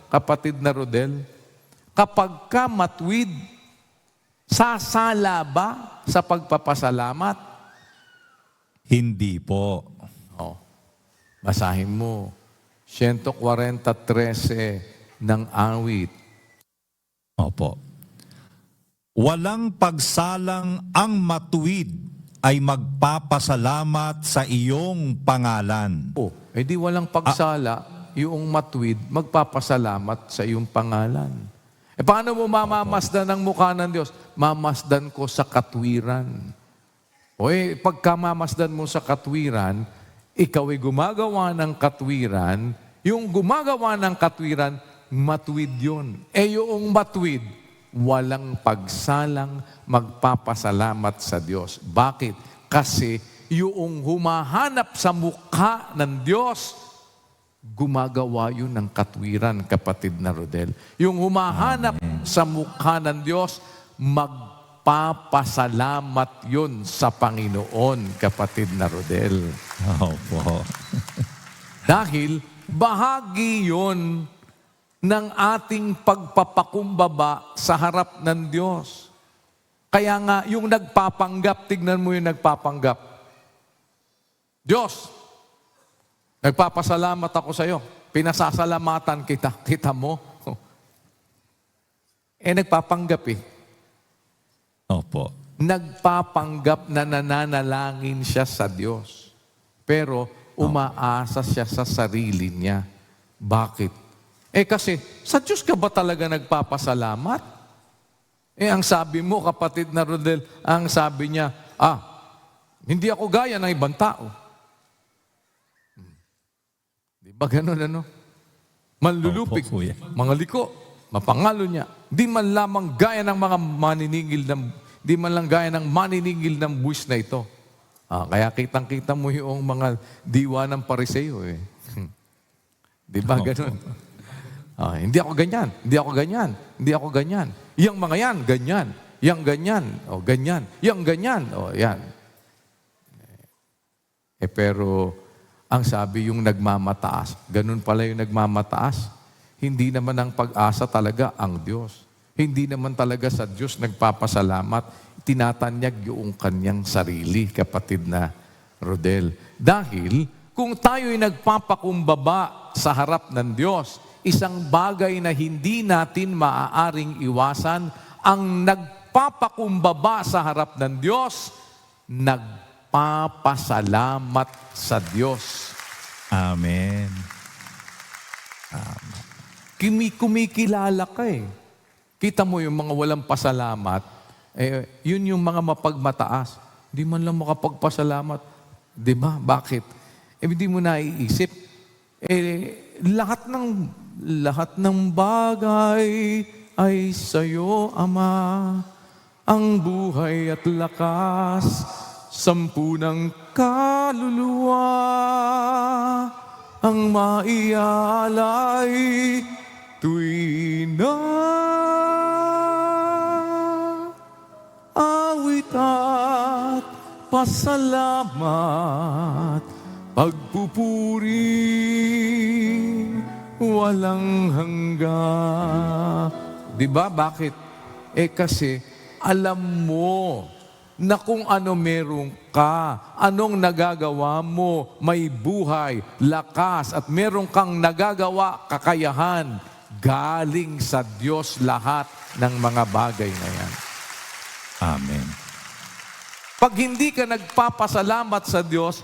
kapatid na Rodel? Kapag ka matuwid, sasala ba sa pagpapasalamat? Hindi po. Basahin mo. 143 ng awit. Opo. Walang pagsalang ang matuwid ay magpapasalamat sa iyong pangalan. Di walang pagsala, yung matuwid, magpapasalamat sa iyong pangalan. Paano mo mamamasdan ang mukha ng Diyos? Mamasdan ko sa katwiran. Pagka mamasdan mo sa katwiran, ikaw ay gumagawa ng katwiran, yung gumagawa ng katwiran, matuwid yun. Yung matuwid, walang pagsalang magpapasalamat sa Diyos. Bakit? Kasi yung humahanap sa mukha ng Diyos, gumagawa yun ng katwiran, kapatid na Rodel. Yung humahanap sa mukha ng Diyos, magpapasalamat yun sa Panginoon, kapatid na Rodel. Opo. Dahil bahagi yun ng ating pagpapakumbaba sa harap ng Diyos. Kaya nga, yung nagpapanggap, tignan mo yung nagpapanggap. Diyos, nagpapasalamat ako sa iyo. Pinasasalamatan kita. Kita mo? Nagpapanggap Opo. Nagpapanggap na nananalangin siya sa Diyos. Pero umaasa siya sa sarili niya. Bakit? Kasi, sa Diyos ka ba talaga nagpapasalamat? Ang sabi mo, kapatid na Rodel, ang sabi niya, hindi ako gaya ng ibang tao. Di ba ganun, Manlulupig, Opo, Kuya. mga liko, mapangalo niya. Di man lamang gaya ng mga maniningil ng buwis na ito. Kaya kitang-kita mo yung mga diwa ng Pariseo. Di ba ganun? Hindi ako ganyan, hindi ako ganyan, hindi ako ganyan. Yang mga yan, ganyan. Yang ganyan, ganyan. Yang ganyan, yan. Pero, ang sabi yung nagmamataas, ganun pala yung nagmamataas. Hindi naman ang pag-asa talaga ang Diyos. Hindi naman talaga sa Diyos nagpapasalamat. Tinatanyag yung kanyang sarili, kapatid na Rodel. Dahil, kung tayo'y nagpapakumbaba sa harap ng Diyos, isang bagay na hindi natin maaaring iwasan, ang nagpapakumbaba sa harap ng Diyos, nagpapasalamat sa Diyos. Amen. Kumikilala ka Kita mo yung mga walang pasalamat, yun yung mga mapagmataas. Di man lang makapagpasalamat. Di ba? Bakit? Hindi mo naiisip. Lahat ng bagay ay sa'yo, Ama. Ang buhay at lakas, 10 kaluluwa ang maialay tuwi na awit at pasalamat, pagpupuri walang hanggan. Diba? Bakit? Kasi alam mo na kung ano meron ka, anong nagagawa mo, may buhay, lakas, at meron kang nagagawa, kakayahan, galing sa Diyos lahat ng mga bagay na yan. Amen. Pag hindi ka nagpapasalamat sa Diyos,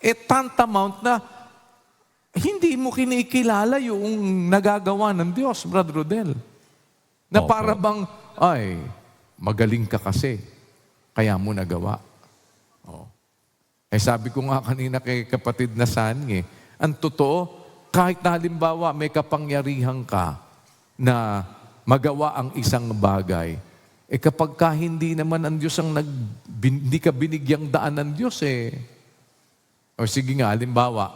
tantamount na hindi mo kinikilala yung nagagawa ng Diyos, Brother Rodel. Na Opo. para bang, ay, magaling ka kasi, kaya mo nagawa. Sabi ko nga kanina kay kapatid na Sani, ang totoo, kahit na halimbawa may kapangyarihan ka na magawa ang isang bagay, kapag ka hindi naman ang Diyos ang hindi ka binigyang daan ng Diyos O sige nga, halimbawa,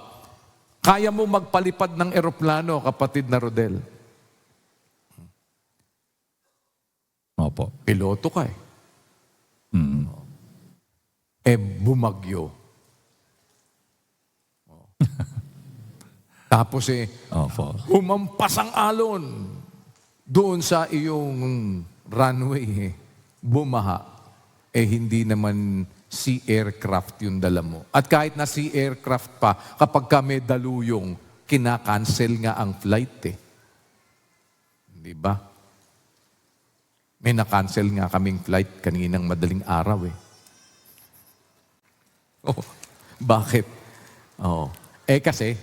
kaya mo magpalipad ng eroplano, kapatid na Rodel. Opo. Piloto ka Mm. Bumagyo. Tapos Opo. humampas ang alon doon sa iyong runway. Bumaha. Hindi naman sea aircraft yung dala mo. At kahit na sea aircraft pa, kapag ka may daluyong, kinakancel nga ang flight Di ba? May na-cancel nga kaming flight kaninang madaling araw Bakit? Kasi,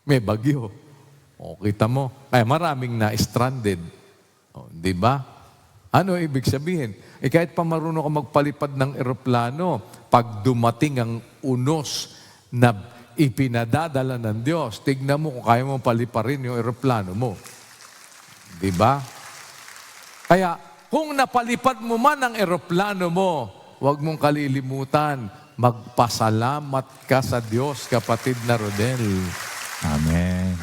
may bagyo. Kita mo. Kaya maraming na-stranded. Di ba? Ano ibig sabihin? Kahit pa marunong ka magpalipad ng eroplano, pag dumating ang unos na ipinadadala ng Diyos, tignan mo kung kaya mo paliparin yung eroplano mo. Di ba? Kaya, kung napalipad mo man ang eroplano mo, huwag mong kalilimutan, magpasalamat ka sa Diyos, kapatid na Rodel. Amen.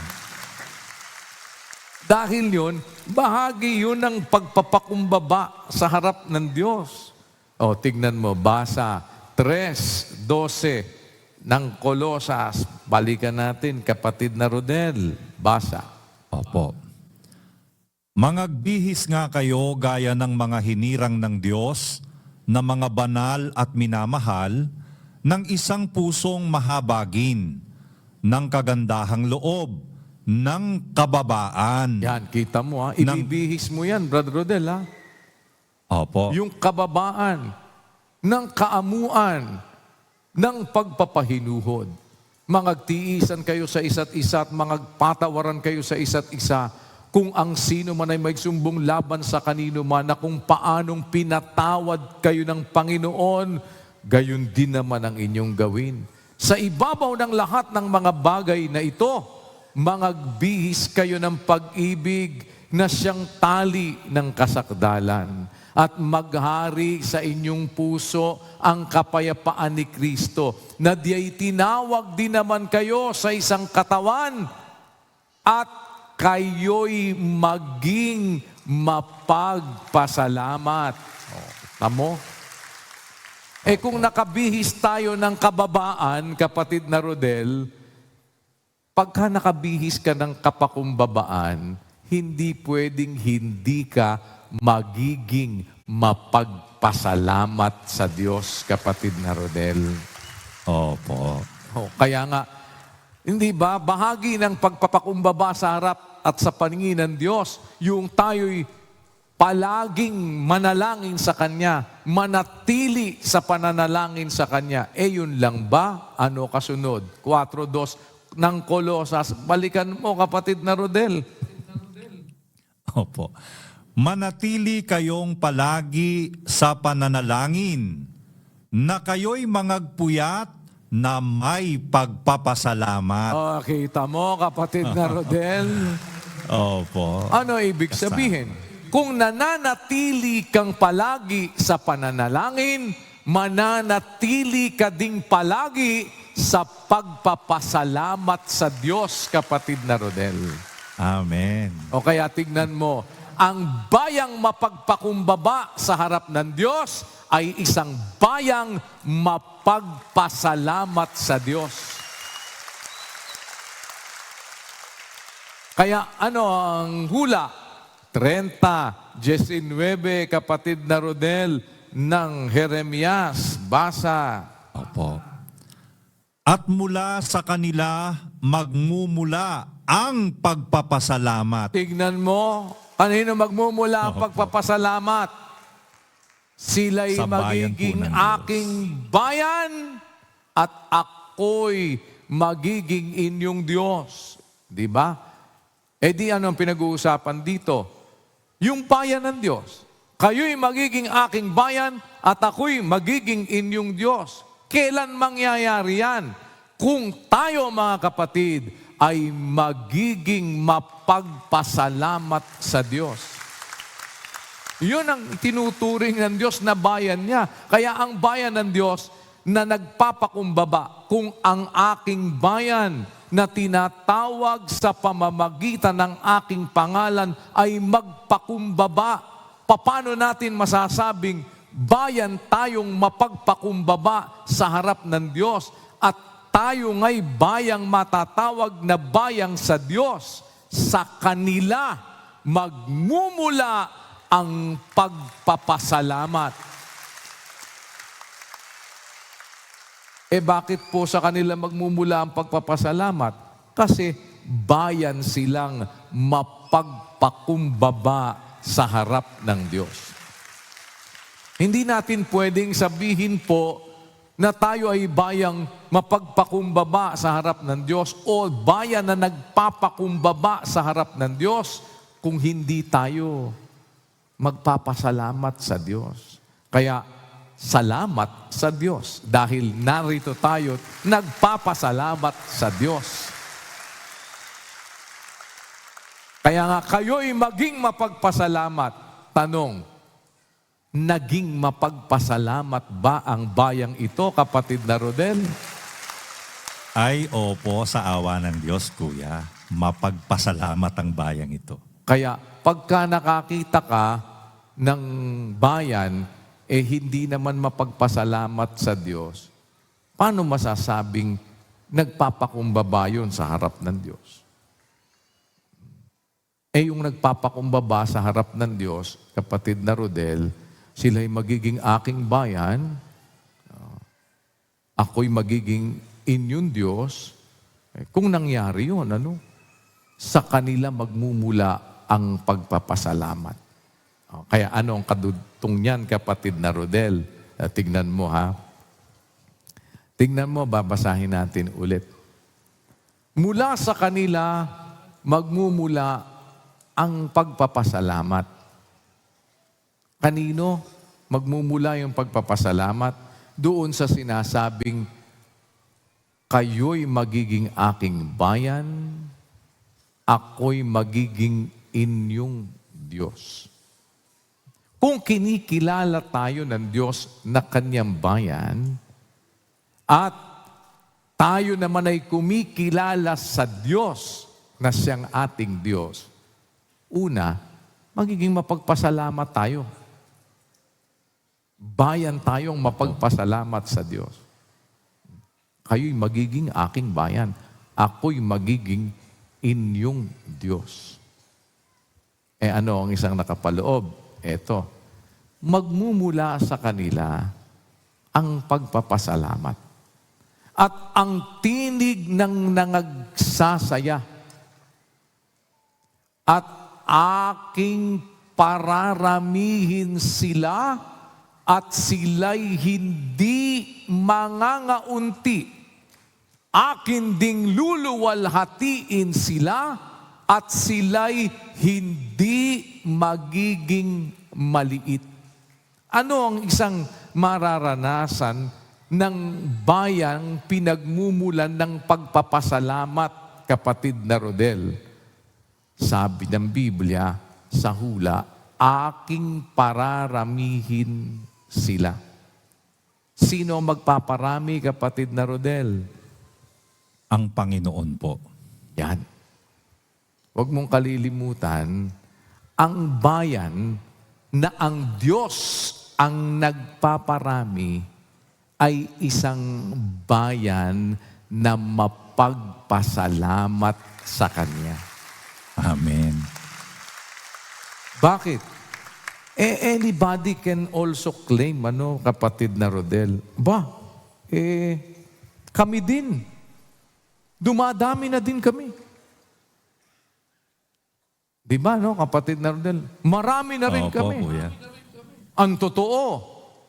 Dahil yun, bahagi yun ng pagpapakumbaba sa harap ng Diyos. Tignan mo, basa 3:12 ng Kolosas. Balikan natin, kapatid na Rodel. Basa. Opo. Mangagbihis nga kayo gaya ng mga hinirang ng Diyos na mga banal at minamahal ng isang pusong mahabagin, ng kagandahang loob, ng kababaan. Yan, kita mo ibibihis mo yan, Brother Rodel Opo. Yung kababaan, ng kaamuan, ng pagpapahinuhod. Mangagtiisan kayo sa isa't isa at mangagpatawaran kayo sa isa't isa kung ang sino man ay may sumbong laban sa kanino man na kung paanong pinatawad kayo ng Panginoon, gayon din naman ang inyong gawin. Sa ibabaw ng lahat ng mga bagay na ito, mangagbihis kayo ng pag-ibig na siyang tali ng kasakdalan at maghari sa inyong puso ang kapayapaan ni Kristo na diay tinawag din naman kayo sa isang katawan at kayo'y maging mapagpasalamat. Tamo? Kung nakabihis tayo ng kababaan, kapatid na Rodel, pagka nakabihis ka ng kapakumbabaan, hindi pwedeng hindi ka magiging mapagpasalamat sa Diyos, kapatid na Rodel. Opo. Kaya nga, hindi ba, bahagi ng pagpapakumbaba sa harap at sa paningin ng Diyos, yung tayo'y palaging manalangin sa Kanya, manatili sa pananalangin sa Kanya. Yun lang ba? Ano kasunod? 4:2 ng Kolosas. Balikan mo, kapatid na Rodel. Opo. Manatili kayong palagi sa pananalangin, na kayo'y mangagpuyat na may pagpapasalamat. Kita mo, kapatid na Rodel. Opo. Ano ibig sabihin? Kung nananatili kang palagi sa pananalangin, mananatili ka ding palagi sa pagpapasalamat sa Diyos, kapatid na Rodel. Amen. O kaya tignan mo, ang bayang mapagpakumbaba sa harap ng Diyos ay isang bayang mapagpasalamat sa Diyos. Kaya ano ang hula? 30, 19, kapatid na Rodel, ng Jeremias. Basa. Opo. At mula sa kanila magmumula ang pagpapasalamat. Tignan mo, kanino magmumula ang pagpapasalamat? Sila'y Sa bayan po magiging ng Diyos. aking bayan at ako'y magiging inyong Diyos. Di ba? Eh di ano ang pinag-uusapan dito? Yung bayan ng Diyos. Kayo'y magiging aking bayan at ako'y magiging inyong Diyos. Kailan mangyayari yan? Kung tayo mga kapatid ay magiging mapagpasalamat sa Diyos. Yun ang tinuturing ng Diyos na bayan niya. Kaya ang bayan ng Diyos na nagpapakumbaba, kung ang aking bayan na tinatawag sa pamamagitan ng aking pangalan ay magpakumbaba, paano natin masasabing bayan tayong mapagpakumbaba sa harap ng Diyos at tayo nga'y bayang matatawag na bayang sa Diyos? Sa kanila magmumula ang pagpapasalamat. Eh bakit po sa kanila magmumula ang pagpapasalamat? Kasi bayan silang mapagpakumbaba sa harap ng Diyos. Hindi natin pwedeng sabihin po na tayo ay bayang mapagpakumbaba sa harap ng Diyos o bayan na nagpapakumbaba sa harap ng Diyos kung hindi tayo magpapasalamat sa Diyos. Kaya salamat sa Diyos dahil narito tayo nagpapasalamat sa Diyos. Kaya nga kayo'y maging mapagpasalamat. Tanong, naging mapagpasalamat ba ang bayang ito, kapatid na Rodel? Ay opo, sa awa ng Diyos, kuya. Mapagpasalamat ang bayang ito. Kaya pagka nakakita ka ng bayan, eh hindi naman mapagpasalamat sa Diyos, paano masasabing nagpapakumbaba yun sa harap ng Diyos? Eh yung nagpapakumbaba sa harap ng Diyos, kapatid na Rodel, sila'y magiging aking bayan, ako'y magiging inyong Diyos. Eh, kung nangyari yun, ano? Sa kanila magmumula ang pagpapasalamat. Kaya ano ang kadugtong niyan, kapatid na Rodel? Tignan mo ha. Tignan mo, babasahin natin ulit. Mula sa kanila magmumula ang pagpapasalamat. Kanino magmumula yung pagpapasalamat? Doon sa sinasabing, kayo'y magiging aking bayan, ako'y magiging inyong Diyos. Kung kinikilala tayo ng Diyos na kanyang bayan, at tayo naman ay kumikilala sa Diyos na siyang ating Diyos, una, magiging mapagpasalamat tayo. Bayan tayong mapagpasalamat sa Diyos. Kayo'y magiging aking bayan. Ako'y magiging inyong Diyos. Eh ano ang isang nakapaloob? Eto, magmumula sa kanila ang pagpapasalamat. At ang tinig ng nangagsasaya at aking pararamihin sila at sila'y hindi mangangaunti. Akin ding luluwalhatiin sila at sila'y hindi magiging maliit. Ano ang isang mararanasan ng bayang pinagmumulan ng pagpapasalamat, kapatid na Rodel? Sabi ng Biblia sa hula, aking pararamihin sila. Sino ang magpaparami, kapatid na Rodel? Ang Panginoon po. Yan. Huwag mong kalilimutan, ang bayan na ang Diyos ang nagpaparami ay isang bayan na mapagpasalamat sa Kanya. Amen. Bakit? Anybody can also claim, kapatid na Rodel. Kami din. Dumadami na din kami. Di ba, kapatid na Rodel? Marami na rin Opo, kami. kuya. Ang totoo,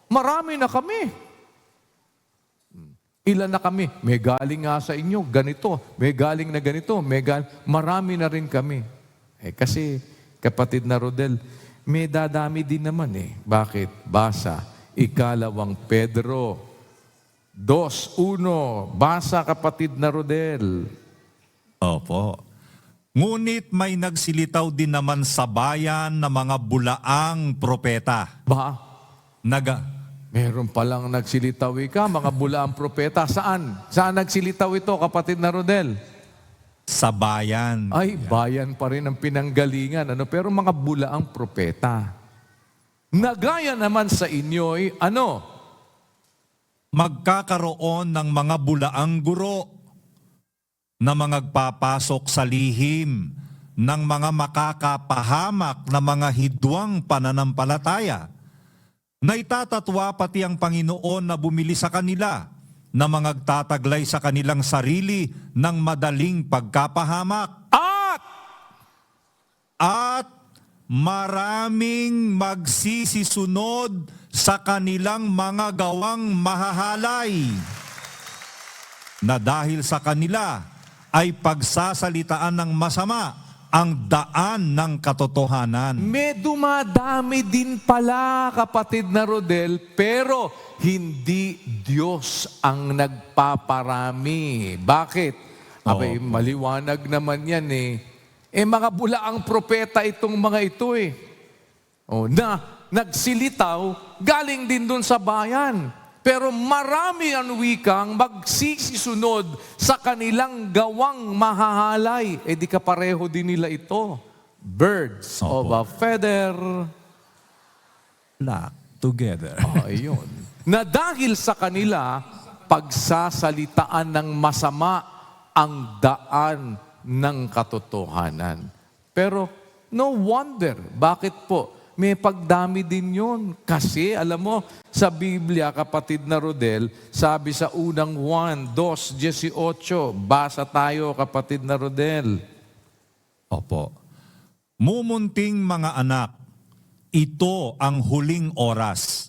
marami na kami. Ilan na kami? May galing nga sa inyo, ganito. May galing na ganito. Marami na rin kami. Kasi, kapatid na Rodel, may dadami din naman Bakit? Basa, 2 Pedro 2:1. Basa, kapatid na Rodel. Opo. Ngunit may nagsilitaw din naman sa bayan na mga bulaang propeta. Meron palang nagsilitaw mga bulaang propeta. Saan? Saan nagsilitaw ito, kapatid na Rodel? Sa bayan. Ay, bayan pa rin ang pinanggalingan. Pero mga bulaang propeta. Nagaya naman sa inyo'y Magkakaroon ng mga bulaang guro na mga nagpapasok sa lihim ng mga makakapahamak na mga hidwang pananampalataya, na itatatwa pati ang Panginoon na bumili sa kanila, na mga nagtataglay sa kanilang sarili ng madaling pagkapahamak. At maraming magsisisunod sa kanilang mga gawang mahahalay, na dahil sa kanila ay pagsasalitaan ng masama ang daan ng katotohanan. May dumadami din pala, kapatid na Rodel, pero hindi Diyos ang nagpaparami. Bakit? Abay, maliwanag naman yan mga bulaang propeta itong mga ito na nagsilitaw, galing din dun sa bayan. Pero marami ang wikang magsisisunod sa kanilang gawang mahahalay. Di kapareho din nila ito. Birds of a feather Flock together. Ayun. Na dahil sa kanila, pagsasalitaan ng masama ang daan ng katotohanan. Pero no wonder, bakit po? May pagdami din yun. Kasi, alam mo, sa Biblia, kapatid na Rodel, sabi sa unang 1:2:18, basa tayo, kapatid na Rodel. Opo. Mumunting mga anak, ito ang huling oras.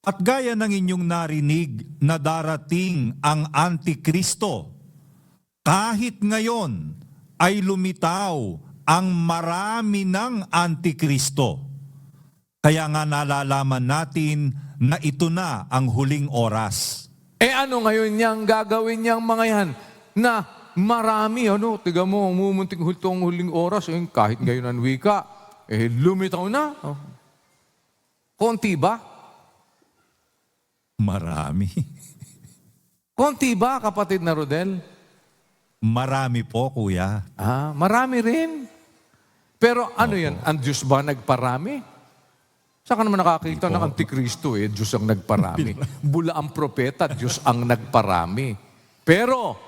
At gaya ng inyong narinig na darating ang Antikristo, kahit ngayon ay lumitaw ang marami ng Antikristo. Kaya nga nalalaman natin na ito na ang huling oras. Ano ngayon niyang gagawin niyang mga yan? Na marami, tiga mo, mumunting hultong huling oras, kahit ngayon ang wika, lumitaw na. Konti ba? Marami. Konti ba, kapatid na Rodel? Marami po, kuya. Marami rin. Pero yan? Ang Diyos ba nagparami? Saan ka naman nakakita ng Antikristo Diyos ang nagparami. Bula ang propeta, Diyos ang nagparami. Pero,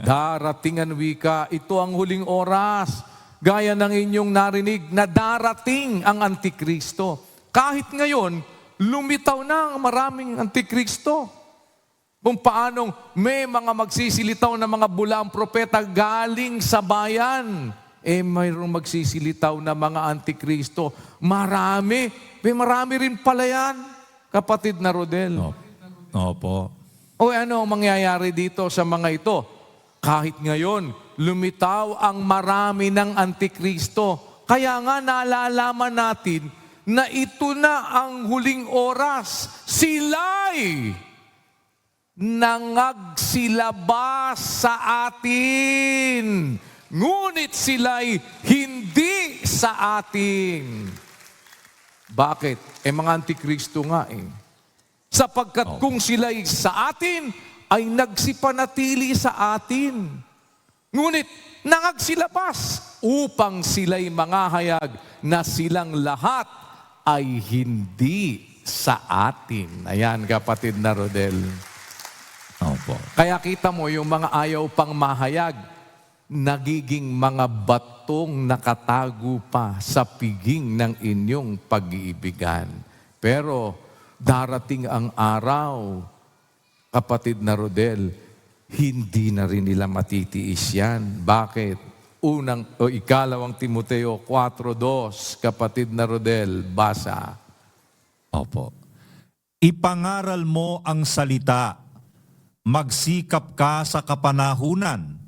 darating ang wika, ito ang huling oras. Gaya ng inyong narinig na darating ang Antikristo. Kahit ngayon, lumitaw na ang maraming Antikristo. Kung paanong may mga magsisilitaw na mga bulaang propeta galing sa bayan. Mayroong magsisilitaw na mga Antikristo. Marami. Marami rin pala yan, kapatid na Rodel. Opo. Ano ang mangyayari dito sa mga ito? Kahit ngayon, lumitaw ang marami ng Antikristo. Kaya nga nalalaman natin na ito na ang huling oras. Sila'y nangagsilabas sa atin. Ngunit sila'y hindi sa atin. Bakit? Mga Antikristo nga Sapagkat kung sila'y sa atin, ay nagsipanatili sa atin. Ngunit nangagsilabas upang sila'y mangahayag na silang lahat ay hindi sa atin. Ayan, kapatid na Rodel. Opo. Kaya kita mo, yung mga ayaw pang mahayag, nagiging mga batong nakatago pa sa piging ng inyong pag-iibigan. Pero darating ang araw, kapatid na Rodel, hindi na rin nila matitiis yan. Bakit? Ikalawang Timoteo 4:2, kapatid na Rodel, basa. Opo. Ipangaral mo ang salita, magsikap ka sa kapanahunan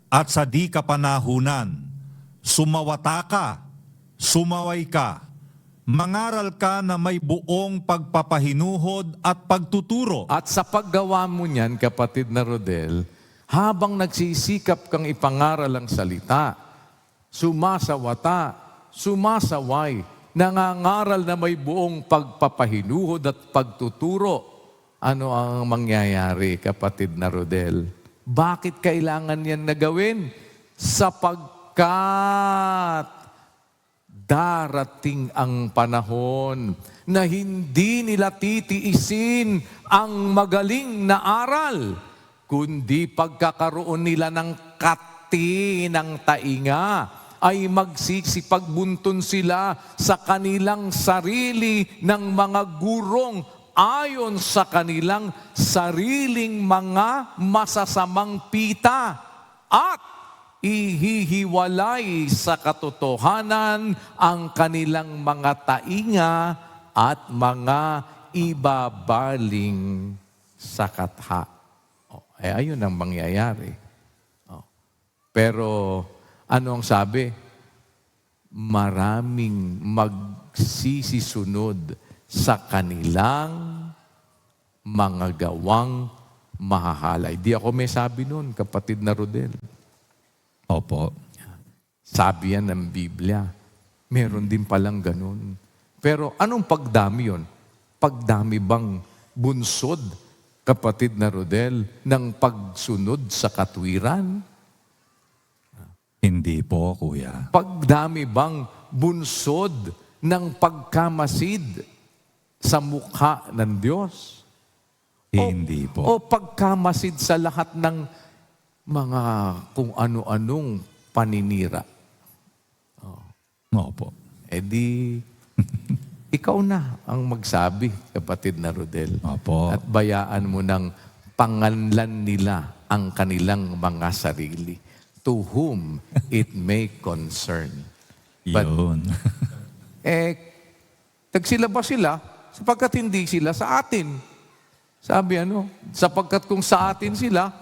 at sa di kapanahunan, sumawata ka, sumaway ka, mangaral ka na may buong pagpapahinuhod at pagtuturo. At sa paggawa mo niyan, kapatid na Rodel, habang nagsisikap kang ipangaral ang salita, sumasawata, sumasaway, nangangaral na may buong pagpapahinuhod at pagtuturo, ano ang mangyayari, kapatid na Rodel? Bakit kailangan yan na gawin? Sapagkat darating ang panahon na hindi nila titiisin ang magaling na aral, kundi pagkakaroon nila ng kati ng tainga, ay magsisipagbuntun sila sa kanilang sarili ng mga gurong ayon sa kanilang sariling mga masasamang pita at ihihiwalay sa katotohanan ang kanilang mga tainga at mga ibabaling sa katha. Ayun ang mangyayari. Pero ano ang sabi? Maraming magsisisunod sa kanilang mga gawang mahahalay. Di ako may sabi nun, kapatid na Rodel. Opo. Sabi yan ng Biblia. Meron din palang ganun. Pero anong pagdami yun? Pagdami bang bunsod, kapatid na Rodel, ng pagsunod sa katwiran? Hindi po, kuya. Pagdami bang bunsod ng pagkamasid sa mukha ng Diyos? Hindi po. O pagkamasid sa lahat ng mga kung ano-anong paninira? Opo. Di, ikaw na ang magsabi, kapatid na Rodel. Opo. At bayaan mo ng panganlan nila ang kanilang mga sarili, to whom it may concern. But, Yun. nagsilabas sila sapagkat hindi sila sa atin. Sabi sapagkat kung sa atin sila,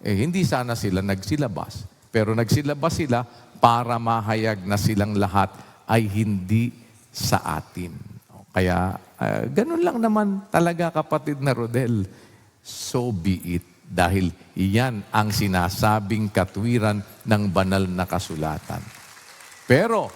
hindi sana sila nagsilabas. Pero nagsilabas sila para mahayag na silang lahat ay hindi sa atin. Kaya, ganun lang naman talaga, kapatid na Rodel. So be it. Dahil iyan ang sinasabing katwiran ng banal na kasulatan. Pero,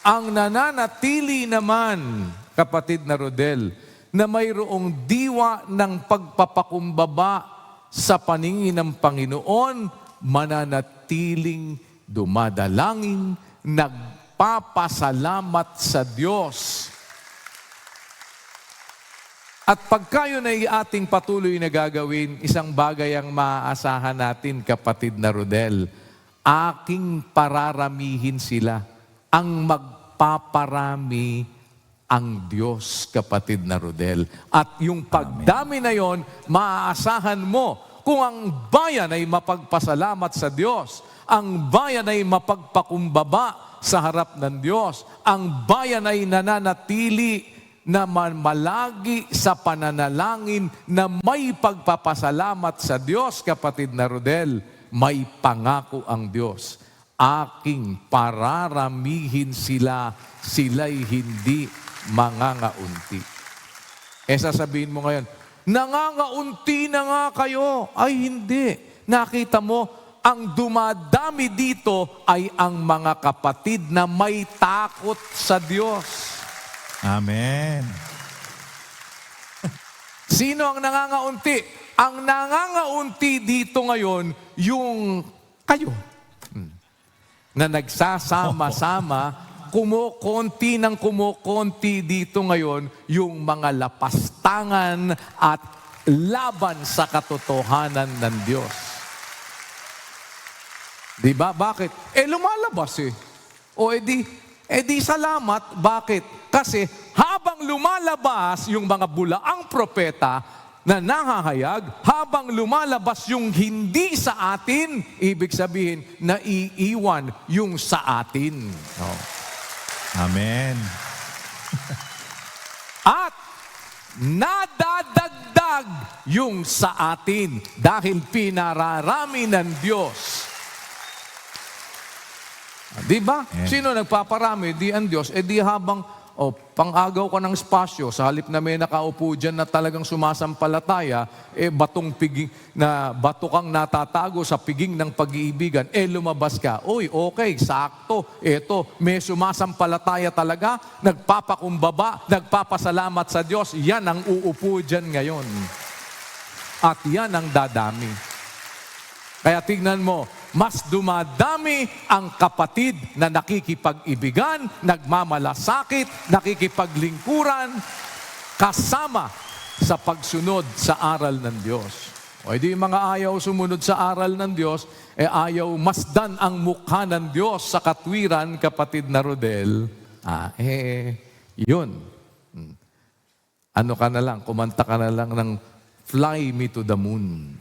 ang nananatili naman, kapatid na Rodel, na mayroong diwa ng pagpapakumbaba sa paningin ng Panginoon, mananatiling dumadalangin, nagpapasalamat sa Diyos. At pagka yun ay ating patuloy na gagawin, isang bagay ang maaasahan natin, kapatid na Rodel, aking pararamihin sila. Ang magpaparami ang Diyos, kapatid na Rodel. At yung pagdami na yon, maaasahan mo kung ang bayan ay mapagpasalamat sa Diyos, ang bayan ay mapagpakumbaba sa harap ng Diyos, ang bayan ay nananatili na malagi sa pananalangin na may pagpapasalamat sa Diyos, kapatid na Rodel, may pangako ang Diyos. Aking pararamihin sila, sila'y hindi mangangaunti. Sasabihin mo ngayon, nangangaunti na nga kayo. Ay hindi. Nakita mo, ang dumadami dito ay ang mga kapatid na may takot sa Diyos. Amen. Sino ang nangangaunti? Ang nangangaunti dito ngayon, yung kayo. Na nagsasama-sama, kumukonti ng kumukonti dito ngayon, yung mga lapastangan at laban sa katotohanan ng Diyos. Di ba? Bakit? Lumalabas eh. O edi salamat. Bakit? Kasi habang lumalabas yung mga bulaang propeta na nangahayag, habang lumalabas yung hindi sa atin, ibig sabihin, naiiwan yung sa atin. Oh. Amen. At nadadagdag yung sa atin dahil pinararami ng Diyos. Di ba? Sino nagpaparami? Di ang Diyos. Di habang pang-agaw ka ng espasyo, sa halip na may nakaupo dyan na talagang sumasampalataya, bato kang natatago sa piging ng pag-iibigan, lumabas ka. Uy, okay, sakto. Eto, may sumasampalataya talaga, nagpapakumbaba, nagpapasalamat sa Diyos. Yan ang uupo dyan ngayon. At yan ang dadami. Kaya tignan mo, mas dumadami ang kapatid na nakikipag-ibigan, nagmamalasakit, nakikipaglingkuran, kasama sa pagsunod sa aral ng Diyos. O di mga ayaw sumunod sa aral ng Diyos, ayaw masdan ang mukha ng Diyos sa katwiran, kapatid na Rodel. Yun. Ano ka na lang, kumanta ka na lang ng Fly Me to the Moon.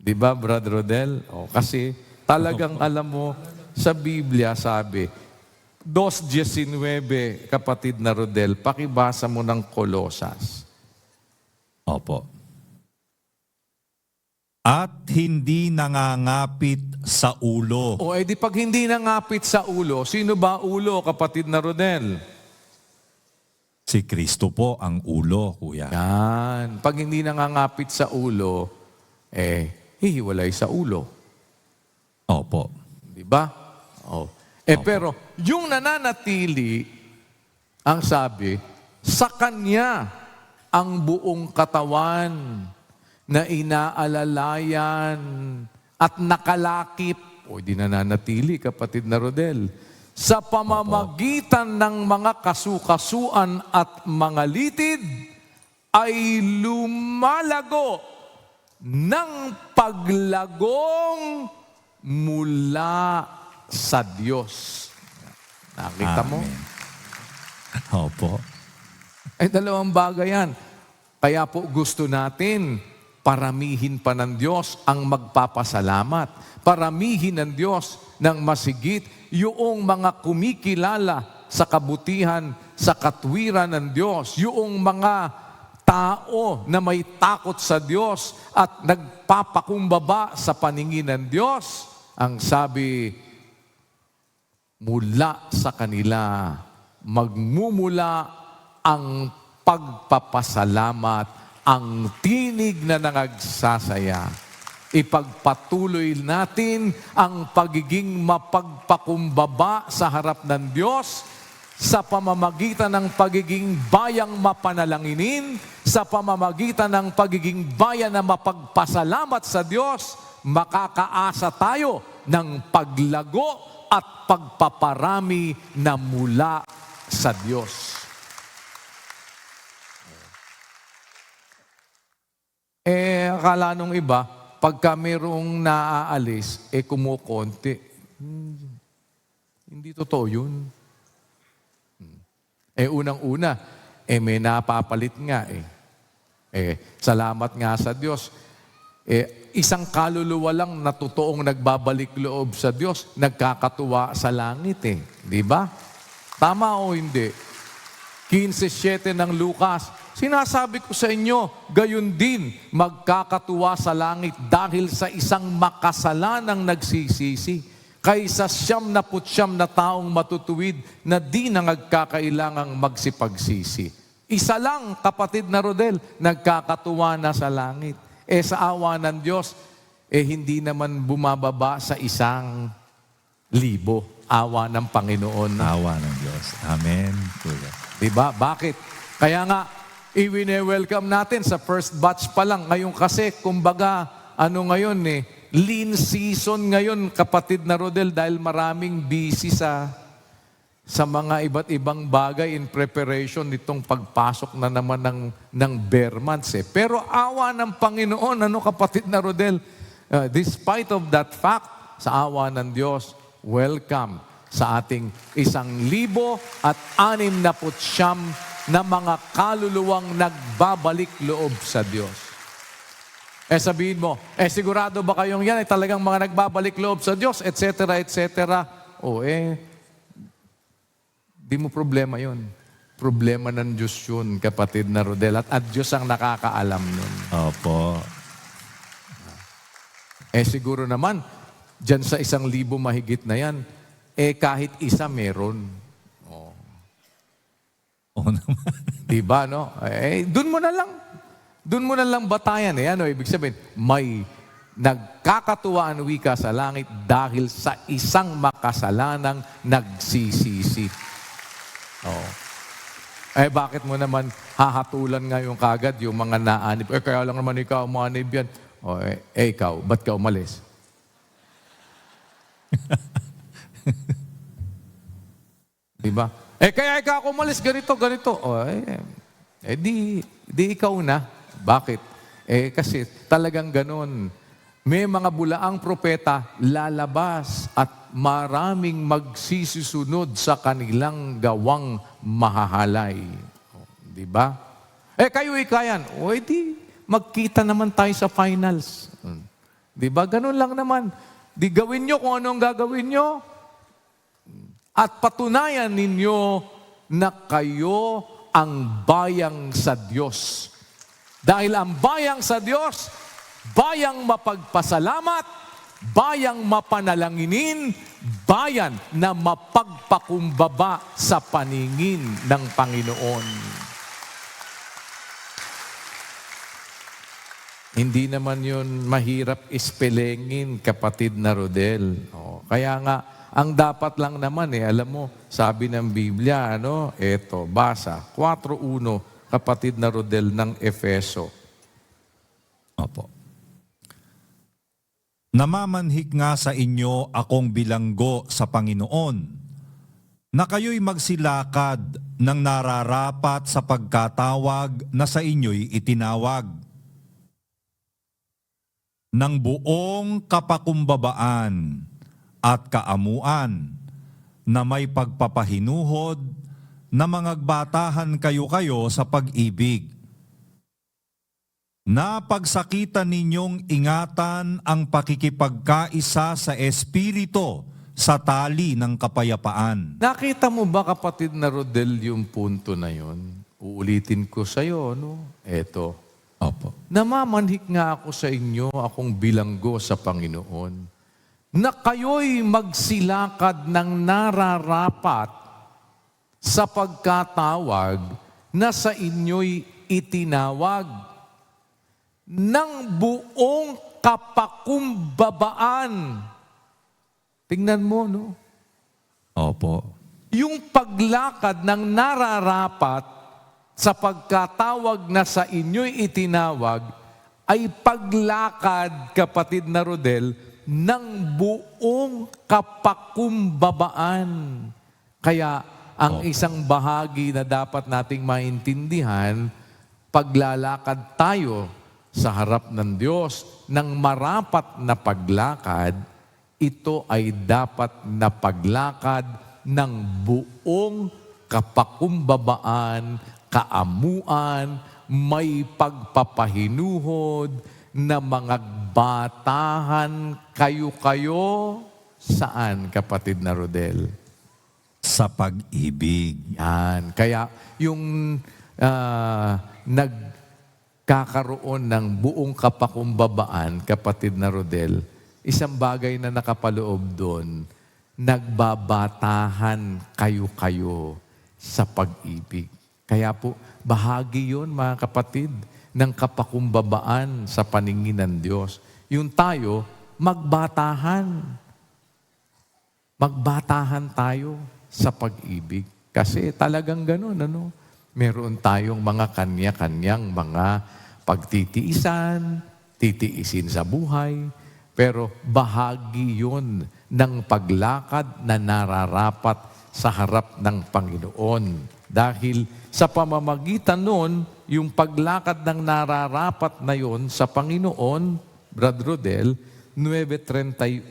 Di ba, Brother Rodel? Kasi talagang alam mo, sa Biblia sabi, 2:19, kapatid na Rodel, pakibasa mo ng Kolosas. Opo. At hindi nangangapit sa ulo. Di pag hindi nangapit sa ulo, sino ba ulo, kapatid na Rodel? Si Kristo po ang ulo, kuya. Yan. Pag hindi nangangapit sa ulo, hihiwalay sa ulo. Opo. Di ba? Pero yung nananatili, ang sabi, sa Kanya ang buong katawan na inaalalayan at nakalakip. Di nananatili, kapatid na Rodel. Sa pamamagitan ng mga kasukasuan at mga litid, ay lumalago ng paglagong mula sa Diyos. Nakita mo? Opo. Dalawang bagay yan. Kaya po gusto natin paramihin pa ng Diyos ang magpapasalamat. Paramihin ng Diyos ng masigit yung mga kumikilala sa kabutihan, sa katwiran ng Diyos. Yung mga tao na may takot sa Diyos at nagpapakumbaba sa paningin ng Diyos, ang sabi, mula sa kanila, magmumula ang pagpapasalamat, ang tinig na nangagsasaya. Ipagpatuloy natin ang pagiging mapagpakumbaba sa harap ng Diyos, sa pamamagitan ng pagiging bayang mapanalanginin, sa pamamagitan ng pagiging bayan na mapagpasalamat sa Diyos, makakaasa tayo ng paglago at pagpaparami na mula sa Diyos. Akala nung iba, pagka mayroong naaalis, kumukonti. Hindi totoo yun. Unang-una, may napapalit nga salamat nga sa Diyos. Isang kaluluwa lang na totoong nagbabalik loob sa Diyos, nagkakatuwa sa langit Di ba? Tama o hindi? 15:7 ng Lucas, sinasabi ko sa inyo, gayon din magkakatuwa sa langit dahil sa isang makasalanang nagsisisi kaysa 99 na taong matutuwid na di na nagkakailangang magsipagsisi. Isa lang, kapatid na Rodel, nagkakatuwa na sa langit. Sa awa ng Diyos, hindi naman bumababa sa 1,000. Awa ng Panginoon. Awa ng Diyos. Amen. Kuya. Diba? Bakit? Kaya nga, i-welcome natin sa first batch pa lang. Ngayon kasi, kumbaga, ngayon lean season ngayon, kapatid na Rodel, dahil maraming busy sa mga iba't ibang bagay in preparation nitong pagpasok na naman ng bare months. Pero awa ng Panginoon, kapatid na Rodel, despite of that fact, sa awa ng Diyos, welcome sa ating 1,069 na mga kaluluwang nagbabalik loob sa Diyos. Sabihin mo, sigurado ba kayong yan ay talagang mga nagbabalik loob sa Diyos, etc., etc.? Di mo problema yun. Problema ng Diyos yun, kapatid na Rodel. At Diyos ang nakakaalam nun. Opo. Siguro naman, dyan sa 1,000 mahigit na yan, kahit isa meron. Oo naman. Diba, no? Dun mo na lang. Dun mo na lang batayan. Ibig sabihin, may nagkakatuwaan wika sa langit dahil sa isang makasalanang nagsisisi. Bakit mo naman hahatulan ngayon kagad yung mga naanib? Kaya lang naman ikaw umanib yan. Ikaw, ba't ka umalis? Diba? Kaya ikaw ako umalis, ganito. Di ikaw na. Bakit? Kasi talagang ganun. May mga bulaang propeta lalabas at maraming magsisisunod sa kanilang gawang mahahalay. Diba? Kayo ikayan. Di magkita naman tayo sa finals. Diba? Ganun lang naman. Di gawin nyo kung anong gagawin nyo. At patunayan ninyo na kayo ang bayang sa Diyos. Dahil ang bayang sa Diyos, bayang mapagpasalamat, bayang mapanalanginin, bayan na mapagpakumbaba sa paningin ng Panginoon. Hindi naman yun mahirap ispelengin, kapatid na Rodel. Kaya nga, ang dapat lang naman alam mo, sabi ng Biblia, basa, 4:1, kapatid na Rodel ng Efeso. Opo. Namamanhik nga sa inyo akong bilanggo sa Panginoon, na kayo'y magsilakad ng nararapat sa pagkatawag na sa inyo'y itinawag, ng buong kapakumbabaan at kaamuan, na may pagpapahinuhod, na mangagbatahan kayo sa pag-ibig. Na pagsakitan ninyong ingatan ang pakikipagkaisa sa Espiritu sa tali ng kapayapaan. Nakita mo ba, kapatid na Rodel, yung punto na yun? Uulitin ko sa iyo, Eto. Opo. Namamanhik nga ako sa inyo, akong bilanggo sa Panginoon, na kayo'y magsilakad ng nararapat sa pagkatawag na sa inyo'y itinawag, ng buong kapakumbabaan. Tingnan mo, Opo. Yung paglakad ng nararapat sa pagkatawag na sa inyo'y itinawag ay paglakad, kapatid na Rodel, ng buong kapakumbabaan. Kaya ang isang bahagi na dapat nating maintindihan, paglalakad tayo sa harap ng Diyos ng marapat na paglakad, ito ay dapat na paglakad ng buong kapakumbabaan, kaamuan, may pagpapahinuhod, na mga batahan kayo-kayo. Saan, kapatid na Rodel? Sa pag-ibig. Yan. Kaya yung nagkakaroon ng buong kapakumbabaan, kapatid na Rodel, isang bagay na nakapaloob doon, nagbabatahan kayo-kayo sa pag-ibig. Kaya po, bahagi yun, mga kapatid, ng kapakumbabaan sa paningin ng Diyos. Yung tayo, magbatahan. Magbatahan tayo sa pag-ibig. Kasi talagang ganun, meron tayong mga kanya-kanyang mga pagtitiisan, titiisin sa buhay, pero bahagi yun ng paglakad na nararapat sa harap ng Panginoon. Dahil sa pamamagitan nun, yung paglakad ng nararapat na yun sa Panginoon, Brad Rodel, 9:31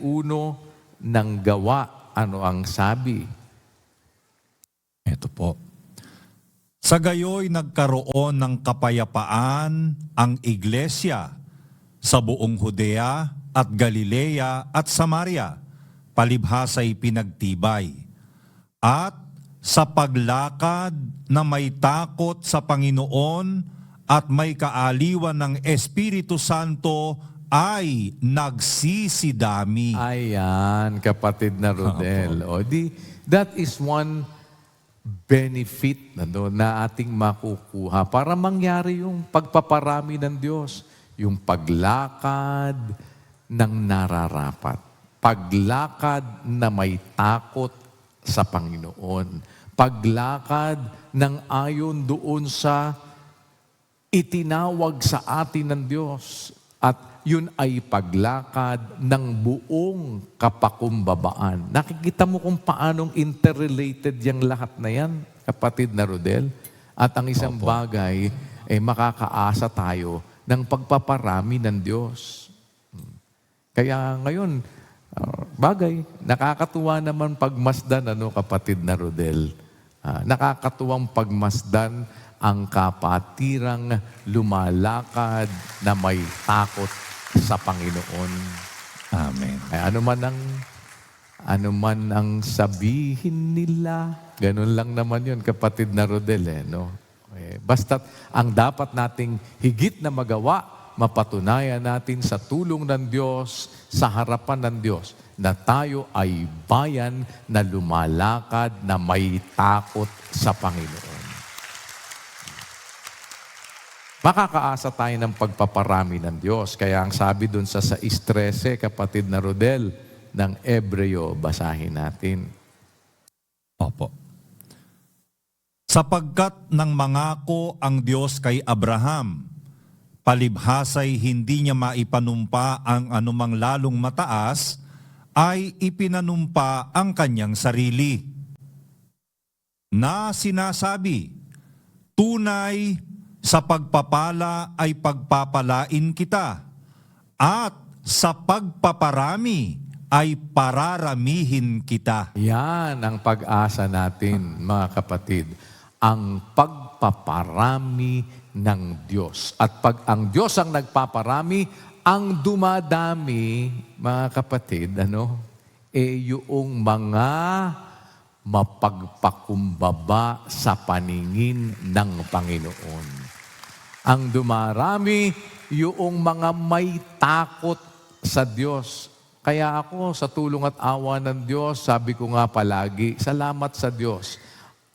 ng Gawa. Ano ang sabi? Ito po. Sa gayoy nagkaroon ng kapayapaan ang iglesia sa buong Judea at Galilea at Samaria, palibhasa'y pinagtibay. At sa paglakad na may takot sa Panginoon at may kaaliwan ng Espiritu Santo ay nagsisidami. Ayan, kapatid na Rodel. That is one benefit na ating makukuha para mangyari yung pagpaparami ng Diyos. Yung paglakad ng nararapat. Paglakad na may takot sa Panginoon. Paglakad ng ayon doon sa itinawag sa atin ng Diyos. At yun ay paglakad ng buong kapakumbabaan. Nakikita mo kung paanong interrelated yung lahat na yan, kapatid na Rodel. At ang isang bagay, makakaasa tayo ng pagpaparami ng Diyos. Kaya ngayon, bagay, nakakatuwa naman pagmasdan, kapatid na Rodel. Nakakatuwang pagmasdan ang kapatirang lumalakad na may takot sa Panginoon. Amen. Ay, ano man ang sabihin nila, ganun lang naman yun, kapatid na Rodel. Basta't ang dapat nating higit na magawa, mapatunayan natin sa tulong ng Diyos, sa harapan ng Diyos, na tayo ay bayan na lumalakad na may takot sa Panginoon. Makakaasa tayo ng pagpaparami ng Diyos. Kaya ang sabi dun sa 6:13, kapatid na Rodel, ng Ebreo, basahin natin. Opo. Sapagkat nang mangako ang Diyos kay Abraham, palibhasa'y hindi niya maipanumpa ang anumang lalong mataas, ay ipinanumpa ang kanyang sarili. Na sinasabi, tunay sa pagpapala ay pagpapalain kita, at sa pagpaparami ay pararamihin kita. Yan ang pag-asa natin, mga kapatid. Ang pagpaparami ng Diyos. At pag ang Diyos ang nagpaparami, ang dumadami, mga kapatid, yung mga mapagpakumbaba sa paningin ng Panginoon. Ang dumarami, yung mga may takot sa Diyos. Kaya ako, sa tulong at awa ng Diyos, sabi ko nga palagi, salamat sa Diyos.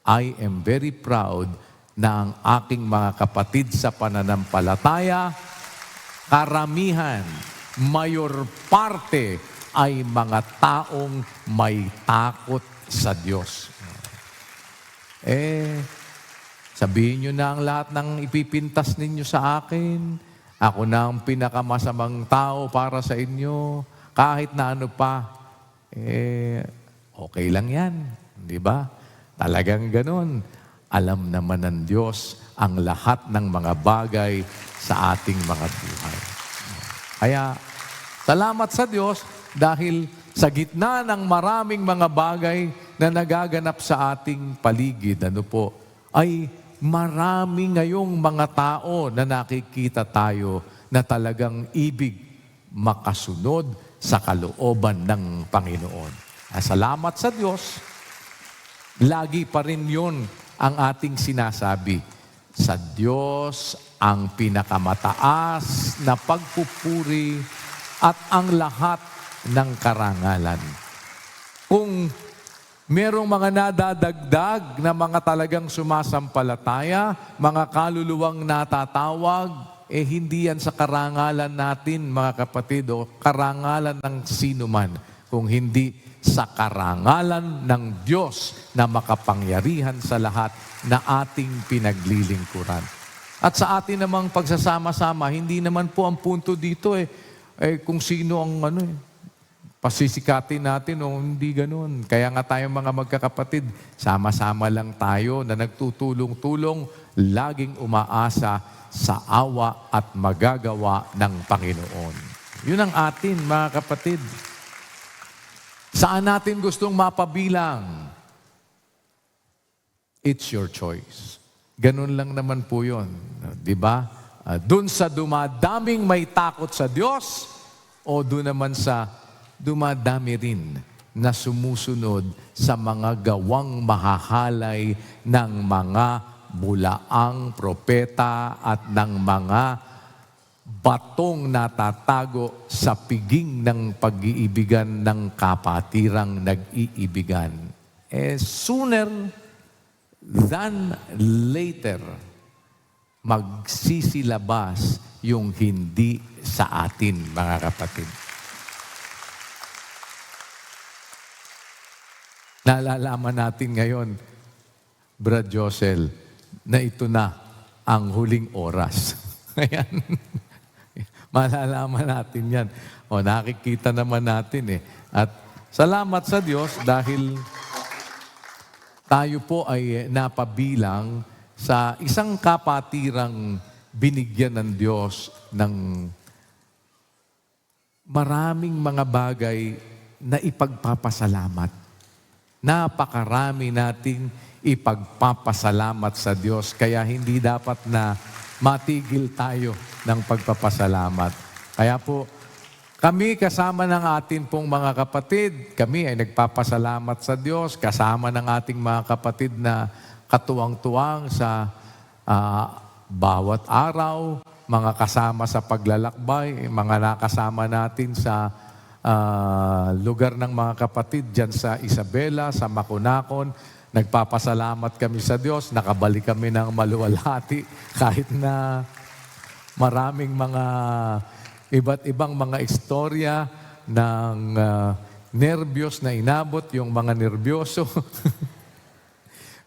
I am very proud na ang aking mga kapatid sa pananampalataya, karamihan, mayor parte ay mga taong may takot sa Diyos. Sabihin nyo na ang lahat ng ipipintas ninyo sa akin. Ako na ang pinakamasamang tao para sa inyo. Kahit na ano pa, okay lang yan. Di ba? Talagang ganun. Alam naman ng Diyos ang lahat ng mga bagay sa ating mga buhay. Kaya, salamat sa Diyos dahil sa gitna ng maraming mga bagay na nagaganap sa ating paligid, ay marami ngayong mga tao na nakikita tayo na talagang ibig makasunod sa kalooban ng Panginoon. Salamat sa Diyos. Lagi pa rin yun ang ating sinasabi. Sa Diyos ang pinakamataas na pagpupuri at ang lahat ng karangalan. Kung merong mga nadadagdag na mga talagang sumasampalataya, mga kaluluwang natatawag, hindi yan sa karangalan natin, mga kapatid, o karangalan ng sino man, kung hindi sa karangalan ng Diyos na makapangyarihan sa lahat na ating pinaglilingkuran. At sa atin namang pagsasama-sama, hindi naman po ang punto dito kung sino ang pasisikatin natin o hindi ganun. Kaya nga tayong mga magkakapatid, sama-sama lang tayo na nagtutulong-tulong, laging umaasa sa awa at magagawa ng Panginoon. Yun ang atin, mga kapatid. Saan natin gustong mapabilang? It's your choice. Ganun lang naman po yun. Di ba? Doon sa dumadaming may takot sa Diyos o doon naman sa dumadami rin na sumusunod sa mga gawang mahahalay ng mga bulaang propeta at ng mga batong natatago sa piging ng pag-iibigan ng kapatirang nag-iibigan. Sooner than later, magsisilabas yung hindi sa atin, mga kapatid. Nalalaman natin ngayon, Brad Josel, na ito na ang huling oras. Ayan. Malalaman natin yan. O, nakikita naman natin At salamat sa Diyos dahil tayo po ay napabilang sa isang kapatirang binigyan ng Diyos ng maraming mga bagay na ipagpapasalamat. Napakarami nating ipagpapasalamat sa Diyos. Kaya hindi dapat na matigil tayo ng pagpapasalamat. Kaya po, kami kasama ng ating pong mga kapatid, kami ay nagpapasalamat sa Diyos, kasama ng ating mga kapatid na katuwang-tuwang sa bawat araw, mga kasama sa paglalakbay, mga nakasama natin sa lugar ng mga kapatid dyan sa Isabela, sa Makunakon. Nagpapasalamat kami sa Diyos, nakabalik kami ng maluwalhati kahit na maraming mga iba't ibang mga istorya ng nervyos na inabot, yung mga nerbyoso.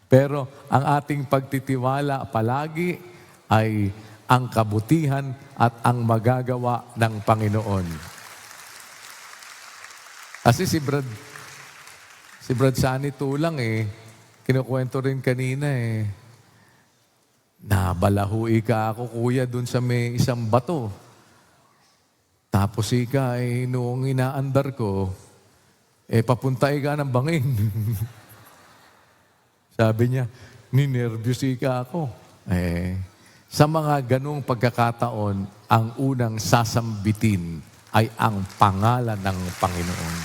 Pero ang ating pagtitiwala palagi ay ang kabutihan at ang magagawa ng Panginoon. Kasi si Brad Sani Tulang kinukwento rin kanina nabalahui ka ako kuya dun sa may isang bato. Tapos ika noong inaandar ko, papunta ka ng bangin. Sabi niya, ninervyos ika ako. Sa mga ganong pagkakataon, ang unang sasambitin ay ang pangalan ng Panginoon.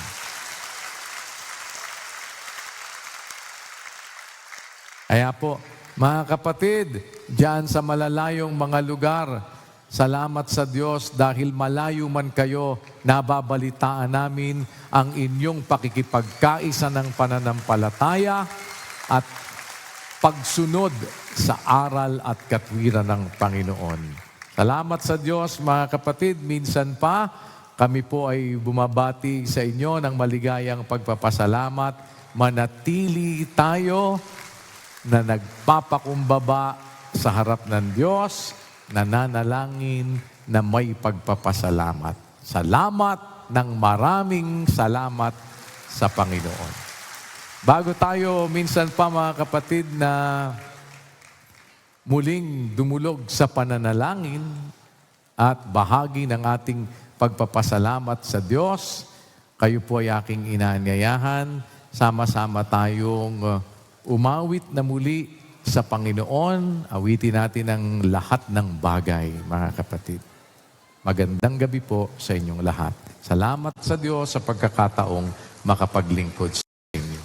Kaya po, mga kapatid, diyan sa malalayong mga lugar, salamat sa Diyos dahil malayo man kayo, nababalitaan namin ang inyong pakikipagkaisa ng pananampalataya at pagsunod sa aral at katwiran ng Panginoon. Salamat sa Diyos, mga kapatid. Minsan pa, kami po ay bumabati sa inyo ng maligayang pagpapasalamat. Manatili tayo na nagpapakumbaba sa harap ng Diyos, nananalangin na may pagpapasalamat. Salamat ng maraming salamat sa Panginoon. Bago tayo minsan pa mga kapatid na muling dumulog sa pananalangin at bahagi ng ating pagpapasalamat sa Diyos, kayo po ay aking inaanyayahan, sama-sama tayong umawit na muli sa Panginoon, awitin natin ang lahat ng bagay, mga kapatid. Magandang gabi po sa inyong lahat. Salamat sa Diyos sa pagkakataong makapaglingkod sa inyo.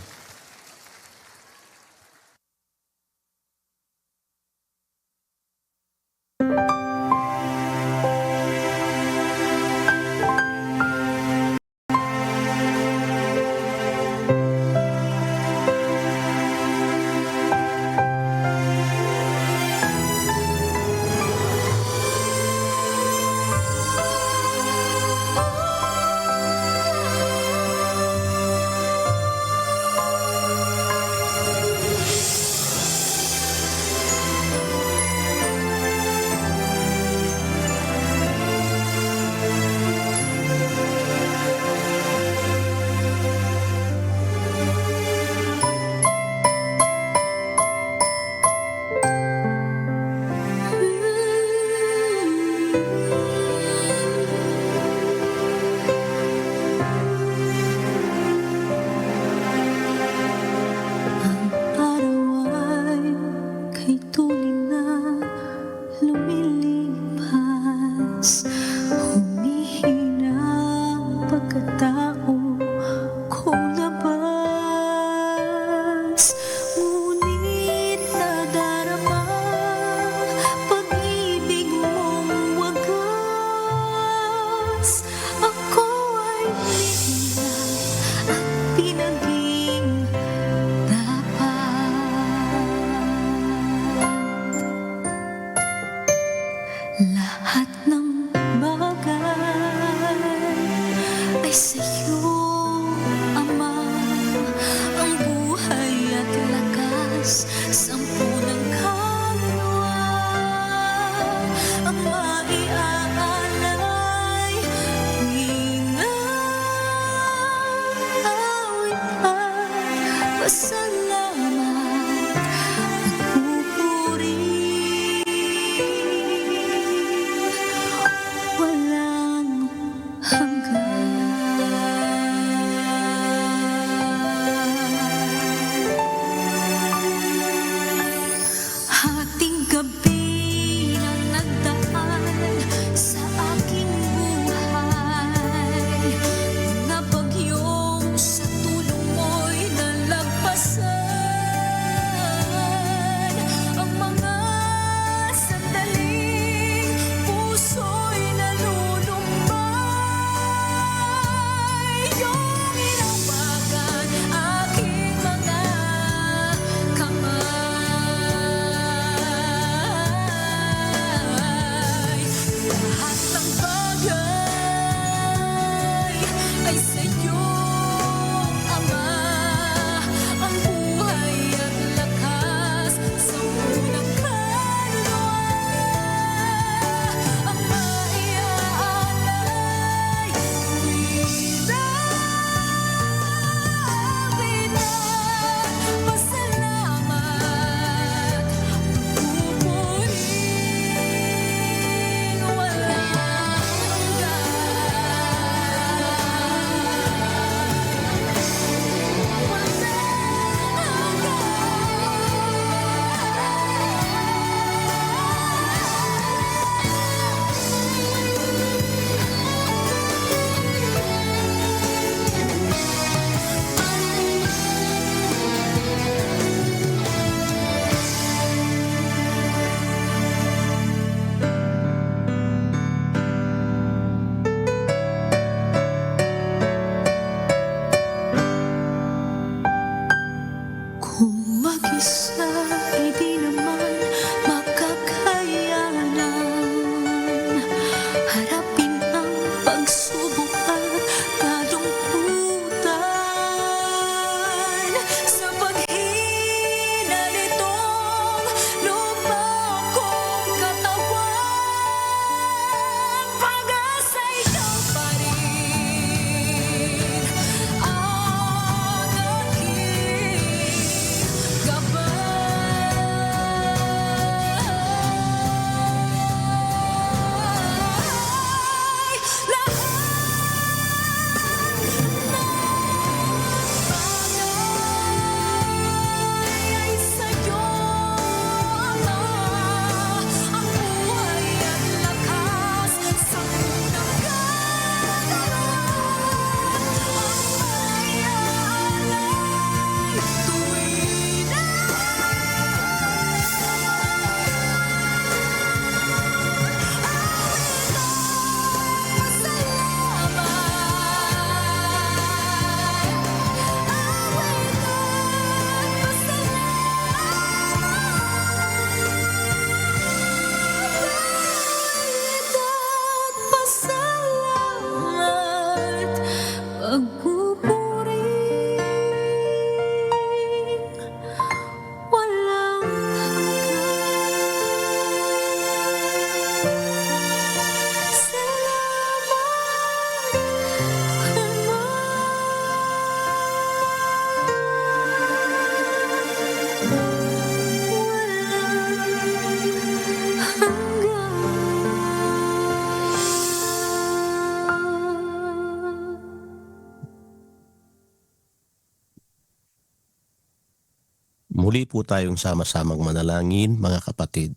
Muli po tayong sama-samang manalangin, mga kapatid.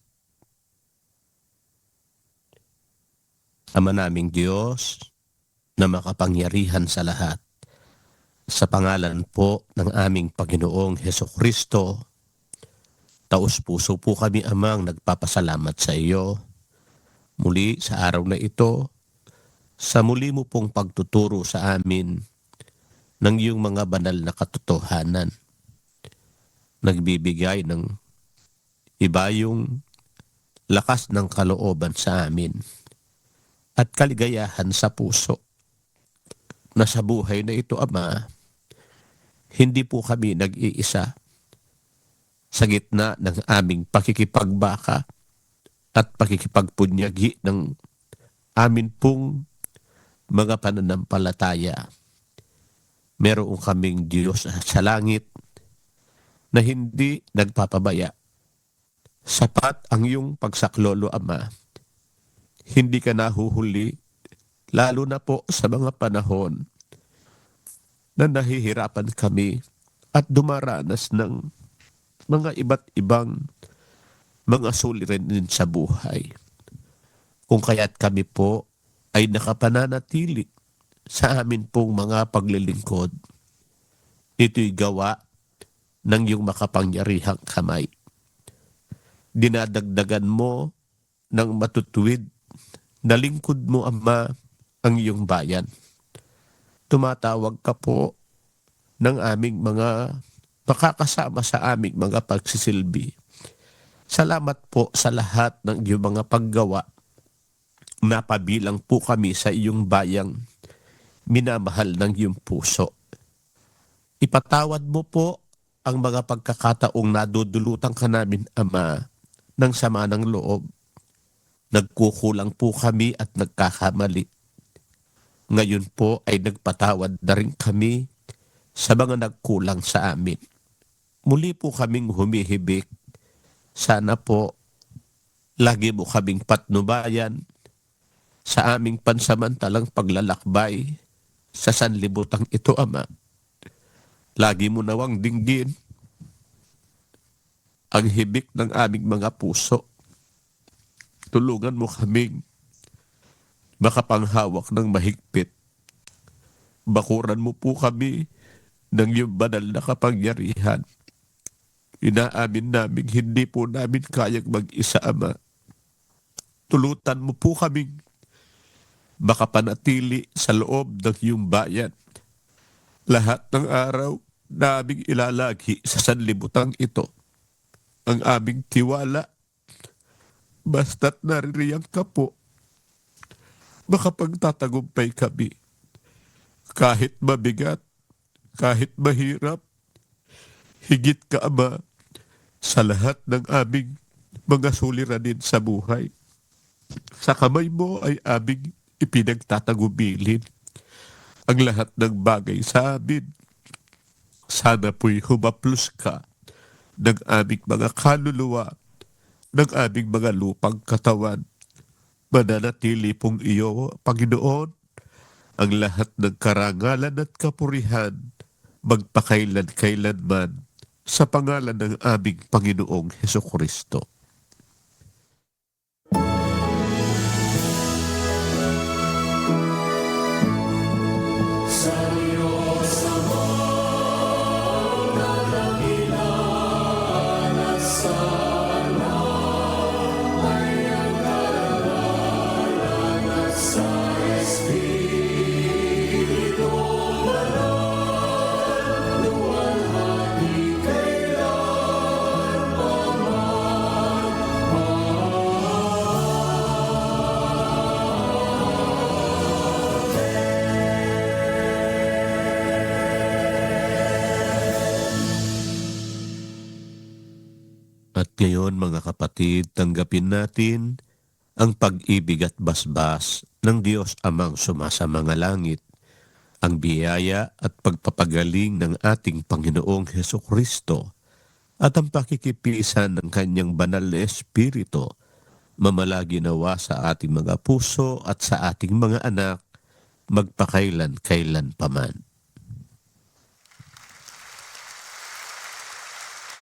Ama naming Diyos na makapangyarihan sa lahat, sa pangalan po ng aming Panginoong Hesukristo, taos-puso po kami, Amang, nagpapasalamat sa iyo muli sa araw na ito, sa muli mo pong pagtuturo sa amin ng iyong mga banal na katotohanan. Nagbibigay ng iba yung lakas ng kalooban sa amin at kaligayahan sa puso na sa buhay na ito, Ama, hindi po kami nag-iisa sa gitna ng aming pakikipagbaka at pakikipagpunyagi ng amin pong mga pananampalataya. Meron kaming Diyos sa langit na hindi nagpapabaya. Sapat ang iyong pagsaklolo, Ama. Hindi ka nahuhuli, lalo na po sa mga panahon na nahihirapan kami at dumaranas ng mga iba't ibang mga suliranin sa buhay. Kung kaya't kami po ay nakapananatili sa amin pong mga paglilingkod, ito'y gawa ng iyong makapangyarihang kamay. Dinadagdagan mo ng matutuwid na lingkod mo, Ama, ang iyong bayan. Tumatawag ka po ng aming mga makakasama sa aming mga pagsisilbi. Salamat po sa lahat ng iyong mga paggawa. Napabilang po kami sa iyong bayang minamahal ng iyong puso. Ipatawad mo po ang mga pagkakataong nadudulutan ka namin, Ama, ng sama ng loob. Nagkukulang po kami at nagkakamali. Ngayon po ay nagpatawad na rin kami sa mga nagkulang sa amin. Muli po kaming humihibik. Sana po lagi mo kaming patnubayan sa aming pansamantalang paglalakbay sa sanlibutang ito, Ama. Lagi mo nawang dinggin ang hibik ng aming mga puso. Tulungan mo kaming makapanghawak ng mahigpit. Bakuran mo po kami ng iyong banal na kapangyarihan. Inaamin namin hindi po namin kayang mag-isa, Ama. Tulutan mo po kaming makapanatili sa loob ng iyong bayan. Lahat ng araw naming ilalagi sa sanlibutang ito ang aming tiwala. Basta't naririyan ka po, makapagtatagumpay kami. Kahit mabigat, kahit mahirap, higit ka, Ama, sa lahat ng aming mga suliranin sa buhay. Sa kamay mo ay aming ipinagtatagubilin ang lahat ng bagay sa amin. Sana po'y humaplos ka ng aming mga kaluluwa, ng aming mga lupang katawan. Mananatili pong iyo, Panginoon, ang lahat ng karangalan at kapurihan, magpakailan-kailanman, sa pangalan ng aming Panginoong Hesukristo. At ngayon, mga kapatid, tanggapin natin ang pag-ibig at basbas ng Diyos Amang sumasamanglangit, ang biyaya at pagpapagaling ng ating Panginoong Hesukristo at ang pakikipisan ng Kanyang banal na Espiritu, mamalagi nawa sa ating mga puso at sa ating mga anak, magpakailan-kailan paman.